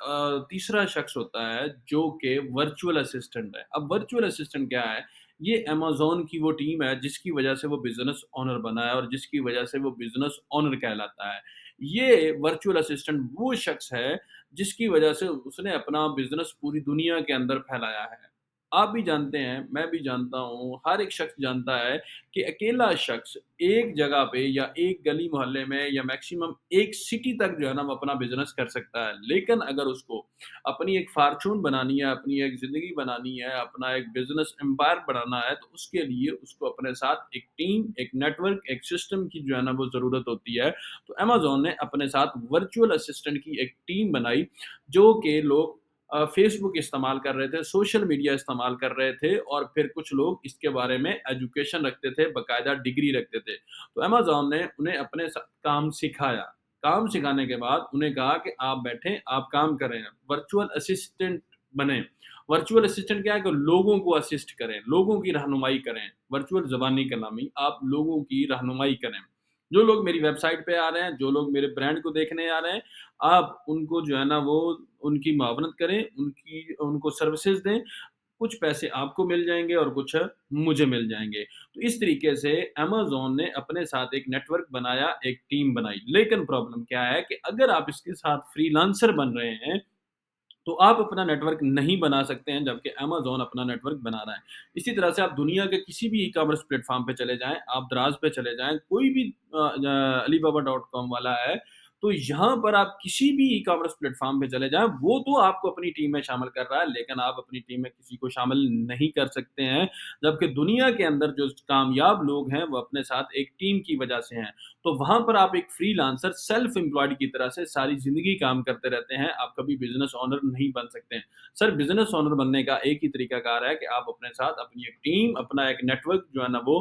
تیسرا شخص ہوتا ہے جو کہ ورچوئل اسسٹنٹ ہے۔ اب ورچوئل اسسٹنٹ کیا ہے؟ یہ امیزون کی وہ ٹیم ہے جس کی وجہ سے وہ بزنس اونر بنا ہے اور جس کی وجہ سے وہ بزنس اونر کہلاتا ہے۔ یہ ورچوئل اسسٹنٹ وہ شخص ہے جس کی وجہ سے اس نے اپنا بزنس پوری دنیا کے اندر پھیلایا ہے۔ آپ بھی جانتے ہیں، میں بھی جانتا ہوں، ہر ایک شخص جانتا ہے کہ اکیلا شخص ایک جگہ پہ یا ایک گلی محلے میں یا میکسیمم ایک سٹی تک جو ہے نا وہ اپنا بزنس کر سکتا ہے، لیکن اگر اس کو اپنی ایک فارچون بنانی ہے، اپنی ایک زندگی بنانی ہے، اپنا ایک بزنس امپائر بنانا ہے تو اس کے لیے اس کو اپنے ساتھ ایک ٹیم، ایک نیٹ ورک، ایک سسٹم کی جو ہے نا وہ ضرورت ہوتی ہے۔ تو امیزون نے اپنے ساتھ ورچوئل اسسٹنٹ کی ایک ٹیم بنائی، جو کہ لوگ فیس بک استعمال کر رہے تھے، سوشل میڈیا استعمال کر رہے تھے، اور پھر کچھ لوگ اس کے بارے میں ایجوکیشن رکھتے تھے، باقاعدہ ڈگری رکھتے تھے۔ تو امیزون نے انہیں اپنے ساتھ کام سکھایا۔ کام سکھانے کے بعد انہیں کہا کہ آپ بیٹھیں، آپ کام کریں، ورچوئل اسسٹنٹ بنیں۔ ورچوئل اسسٹنٹ کیا ہے؟ کہ لوگوں کو اسسٹ کریں، لوگوں کی رہنمائی کریں۔ ورچوئل زبانی کلامی، آپ لوگوں کی رہنمائی کریں۔ جو لوگ میری ویب سائٹ پہ آ رہے ہیں، جو لوگ میرے برانڈ کو دیکھنے آ رہے ہیں، آپ ان کو جو ہے نا وہ ان کی معاونت کریں، ان کو سروسز دیں، کچھ پیسے آپ کو مل جائیں گے اور کچھ مجھے مل جائیں گے۔ تو اس طریقے سے امیزون نے اپنے ساتھ ایک نیٹ ورک بنایا، ایک ٹیم بنائی، لیکن پرابلم کیا ہے کہ اگر آپ اس کے ساتھ فری لانسر بن رہے ہیں تو آپ اپنا نیٹ ورک نہیں بنا سکتے ہیں، جبکہ امیزون اپنا نیٹ ورک بنا رہا ہے۔ اسی طرح سے آپ دنیا کے کسی بھی ای کامرس پلیٹ فارم پہ چلے جائیں، آپ دراز پہ چلے جائیں، کوئی بھی علی بابا ڈاٹ کام والا ہے، تو یہاں پر آپ کسی بھی ای کامرس پلیٹ فارم پہ چلے جائیں، وہ تو آپ کو اپنی ٹیم میں شامل کر رہا ہے، لیکن آپ اپنی ٹیم میں کسی کو شامل نہیں کر سکتے ہیں، جبکہ دنیا کے اندر جو کامیاب لوگ ہیں وہ اپنے ساتھ ایک ٹیم کی وجہ سے ہیں۔ تو وہاں پر آپ ایک فری لانسر، سیلف امپلائڈ کی طرح سے ساری زندگی کام کرتے رہتے ہیں، آپ کبھی بزنس اونر نہیں بن سکتے ہیں۔ سر، بزنس اونر بننے کا ایک ہی طریقہ کار ہے کہ آپ اپنے ساتھ اپنی ایک ٹیم، اپنا ایک نیٹ ورک جو ہے نا وہ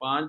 5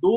2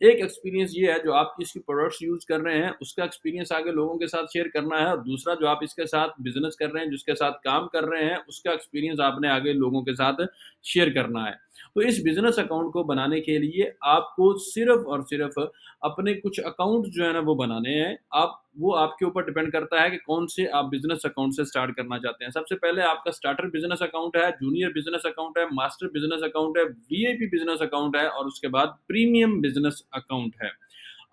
ایک ایکسپیرینس یہ ہے جو آپ اس کی پروڈکٹس یوز کر رہے ہیں اس کا ایکسپیرینس آگے لوگوں کے ساتھ شیئر کرنا ہے، اور دوسرا جو آپ اس کے ساتھ بزنس کر رہے ہیں، جس کے ساتھ کام کر رہے ہیں، اس کا ایکسپیرینس آپ نے آگے لوگوں کے ساتھ شیئر کرنا ہے۔ تو اس بزنس اکاؤنٹ کو بنانے کے لیے آپ کو صرف اور صرف اپنے کچھ اکاؤنٹ جو ہے نا وہ بنانے ہیں۔ وہ آپ کے اوپر ڈیپینڈ کرتا ہے کہ کون سے آپ بزنس اکاؤنٹ سے اسٹارٹ کرنا چاہتے ہیں۔ سب سے پہلے آپ کا اسٹارٹر بزنس اکاؤنٹ ہے، جونیئر بزنس اکاؤنٹ ہے، ماسٹر بزنس اکاؤنٹ ہے، وی آئی پی بزنس اکاؤنٹ ہے، اور اس کے بعد پریمیم بزنس اکاؤنٹ ہے۔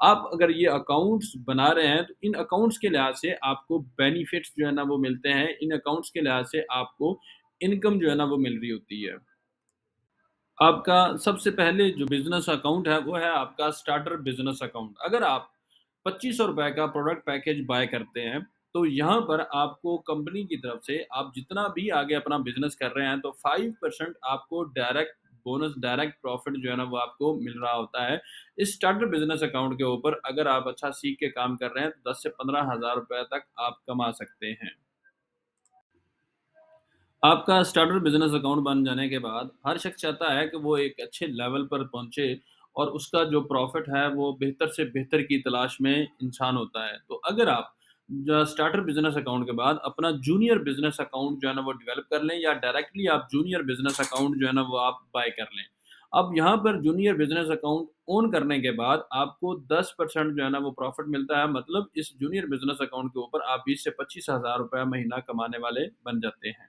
آپ اگر یہ اکاؤنٹس بنا رہے ہیں تو ان اکاؤنٹس کے لحاظ سے آپ کو بینیفٹس جو ہے نا وہ ملتے ہیں، ان اکاؤنٹس کے لحاظ سے آپ کو انکم جو ہے نا وہ مل رہی ہوتی ہے۔ آپ کا سب سے پہلے جو بزنس اکاؤنٹ ہے وہ ہے آپ کا اسٹارٹر بزنس اکاؤنٹ۔ اگر آپ ₹2500 کا پروڈکٹ پیکیج بائی کرتے ہیں تو یہاں پر آپ کو کمپنی کی طرف سے آپ جتنا بھی آگے اپنا بزنس کر رہے ہیں تو 5% آپ کو ڈائریکٹ بونس، ڈائریکٹ پروفٹ جو ہے نا وہ آپ کو مل رہا ہوتا ہے۔ اس اسٹارٹر بزنس اکاؤنٹ کے اوپر اگر آپ اچھا سیکھ کے کام کر رہے ہیں تو 10 سے 15 ہزار روپے تک آپ کما سکتے ہیں۔ آپ کا اسٹارٹر بزنس اکاؤنٹ بن جانے کے بعد ہر شخص چاہتا ہے کہ وہ ایک اچھے لیول پر پہنچے اور اس کا جو پروفٹ ہے وہ بہتر سے بہتر کی تلاش میں انسان ہوتا ہے۔ تو اگر آپ جو اسٹارٹر بزنس اکاؤنٹ کے بعد اپنا جونیئر بزنس اکاؤنٹ جو ہے نا وہ ڈیولپ کر لیں، یا ڈائریکٹلی آپ جونیئر بزنس اکاؤنٹ جو ہے نا وہ آپ بائی کر لیں۔ اب یہاں پر جونیئر بزنس اکاؤنٹ اون کرنے کے بعد آپ کو 10% جو ہے نا وہ پروفٹ ملتا ہے، مطلب اس جونیئر بزنس اکاؤنٹ کے اوپر آپ 20 سے 25 ہزار روپے مہینہ کمانے والے بن جاتے ہیں۔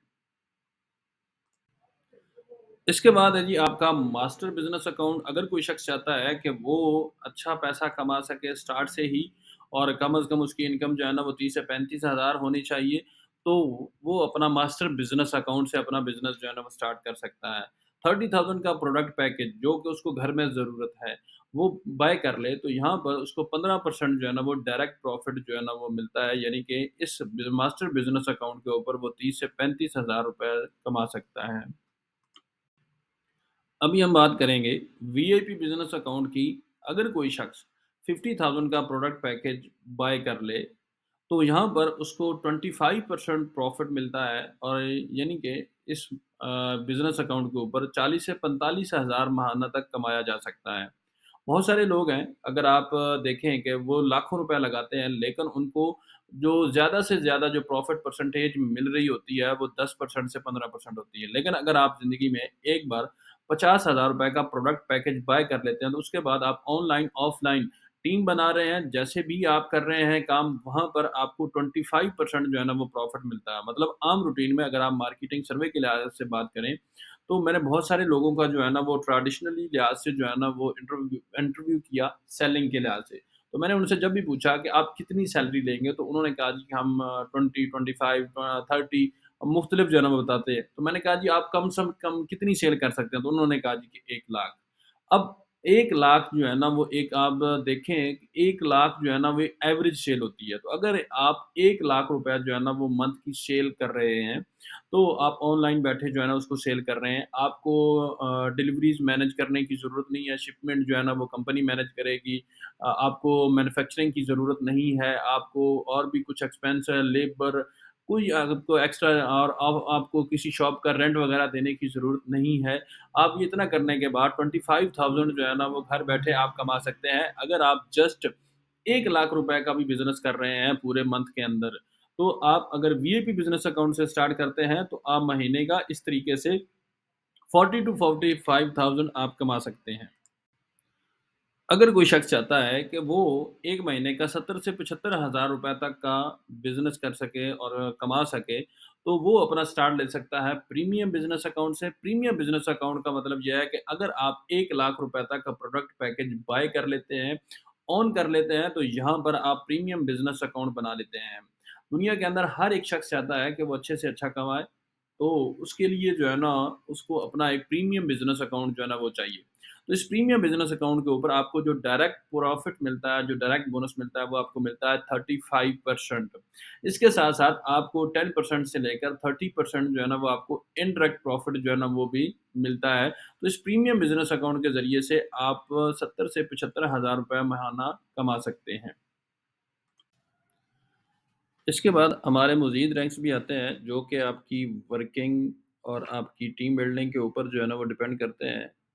اس کے بعد ہے جی آپ کا ماسٹر بزنس اکاؤنٹ۔ اگر کوئی شخص چاہتا ہے کہ وہ اچھا پیسہ کما سکے اسٹارٹ سے ہی، اور کم از کم اس کی انکم جو ہے نا وہ 30 سے 35 ہزار ہونی چاہیے، تو وہ اپنا ماسٹر بزنس اکاؤنٹ سے اپنا بزنس جو ہے نا وہ اسٹارٹ کر سکتا ہے۔ 30,000 کا پروڈکٹ پیکج جو کہ اس کو گھر میں ضرورت ہے وہ بائی کر لے تو یہاں پر اس کو 15% جو ہے نا وہ ڈائریکٹ پروفٹ جو ہے نا وہ ملتا ہے، یعنی کہ اس ماسٹر بزنس اکاؤنٹ کے اوپر وہ 30 سے 35 ہزار روپے کما سکتا ہے۔ ابھی ہم بات کریں گے وی آئی پی بزنس اکاؤنٹ کی۔ اگر کوئی شخص 50,000 کا پروڈکٹ پیکج بائی کر لے تو یہاں پر اس کو 25% پروفٹ ملتا ہے، اور یعنی کہ اس بزنس اکاؤنٹ کے اوپر 40 سے 45 ہزار ماہانہ تک کمایا جا سکتا ہے۔ بہت سارے لوگ ہیں، اگر آپ دیکھیں کہ وہ لاکھوں روپے لگاتے ہیں لیکن ان کو جو زیادہ سے زیادہ جو پروفٹ پرسنٹیج مل رہی ہوتی ہے وہ 10% سے 15% ہوتی ہے۔ لیکن اگر آپ زندگی میں ایک بار 50 ہزار روپے کا پروڈکٹ پیکج بائی کر لیتے ہیں تو اس کے بعد آپ on line of line team بنا رہے ہیں، جیسے بھی آپ کر رہے ہیں کام، وہاں پر آپ کو 25% جو ہے نا وہ پروفٹ ملتا ہے۔ مطلب عام روٹین میں اگر آپ مارکیٹنگ سروے کے لحاظ سے بات کریں تو میں نے بہت سارے لوگوں کا جو ہے نا وہ ٹریڈیشنلی لحاظ سے جو ہے نا وہ انٹرویو کیا سیلنگ کے لحاظ سے۔ تو میں نے ان سے جب بھی پوچھا کہ آپ کتنی سیلری لیں گے تو انہوں نے کہا جی کہ ہم 20، 25، 30 مختلف جو ہے نا وہ بتاتے ہیں۔ تو میں نے کہا جی آپ کم سے کم کتنی سیل کر سکتے ہیں، تو انہوں نے کہا جی کہ 1 لاکھ۔ اب 1 لاکھ جو ہے نا وہ ایک آپ دیکھیں 1 لاکھ جو ہے نا وہ ایوریج سیل ہوتی ہے۔ تو اگر آپ 1 لاکھ روپے جو ہے نا وہ منتھ کی سیل کر رہے ہیں تو آپ آن لائن بیٹھے جو ہے نا اس کو سیل کر رہے ہیں، آپ کو ڈیلیوریز مینیج کرنے کی ضرورت نہیں ہے، شپمنٹ جو ہے نا وہ کمپنی مینیج کرے گی، آپ کو مینوفیکچرنگ کی ضرورت نہیں ہے، آپ کو اور بھی کچھ ایکسپینس ہے، لیبر کوئی آپ کو ایکسٹرا، اور آپ کو کسی شاپ کا رینٹ وغیرہ دینے کی ضرورت نہیں ہے۔ آپ یہ اتنا کرنے کے بعد 25,000 جو ہے نا وہ گھر بیٹھے آپ کما سکتے ہیں، اگر آپ جسٹ 1 لاکھ روپے کا بھی بزنس کر رہے ہیں پورے منتھ کے اندر۔ تو آپ اگر وی اے پی بزنس اکاؤنٹ سے اسٹارٹ کرتے ہیں تو آپ مہینے کا اس طریقے سے 40 to 45,000 آپ کما سکتے ہیں۔ اگر کوئی شخص چاہتا ہے کہ وہ ایک مہینے کا 70 سے 75 ہزار روپے تک کا بزنس کر سکے اور کما سکے تو وہ اپنا سٹارٹ لے سکتا ہے پریمیم بزنس اکاؤنٹ سے۔ پریمیم بزنس اکاؤنٹ کا مطلب یہ ہے کہ اگر آپ 1 لاکھ روپے تک کا پروڈکٹ پیکج بائی کر لیتے ہیں، آن کر لیتے ہیں، تو یہاں پر آپ پریمیم بزنس اکاؤنٹ بنا لیتے ہیں۔ دنیا کے اندر ہر ایک شخص چاہتا ہے کہ وہ اچھے سے اچھا کمائے، تو اس کے لیے جو ہے نا اس کو اپنا ایک پریمیم بزنس اکاؤنٹ جو ہے نا وہ چاہیے۔ تو اس پریمیم بزنس اکاؤنٹ کے اوپر آپ کو جو ڈائریکٹ پروفٹ ملتا ہے، جو ڈائریکٹ بونس ملتا ہے وہ آپ کو ملتا ہے 35%۔ اس کے ساتھ ساتھ آپ کو 10% سے لے کر 30% جو ہے نا وہ آپ کو انڈائریکٹ پروفٹ جو ہے نا وہ بھی ملتا ہے۔ تو اس پریمیم بزنس اکاؤنٹ کے ذریعے سے آپ 70 سے 75 ہزار روپے ماہانہ کما سکتے ہیں۔ اس کے بعد ہمارے مزید رینکس بھی آتے ہیں جو کہ آپ کی ورکنگ اور آپ کی ٹیم بلڈنگ کے اوپر جو ہے نا وہ ڈیپینڈ کرتے ہیں۔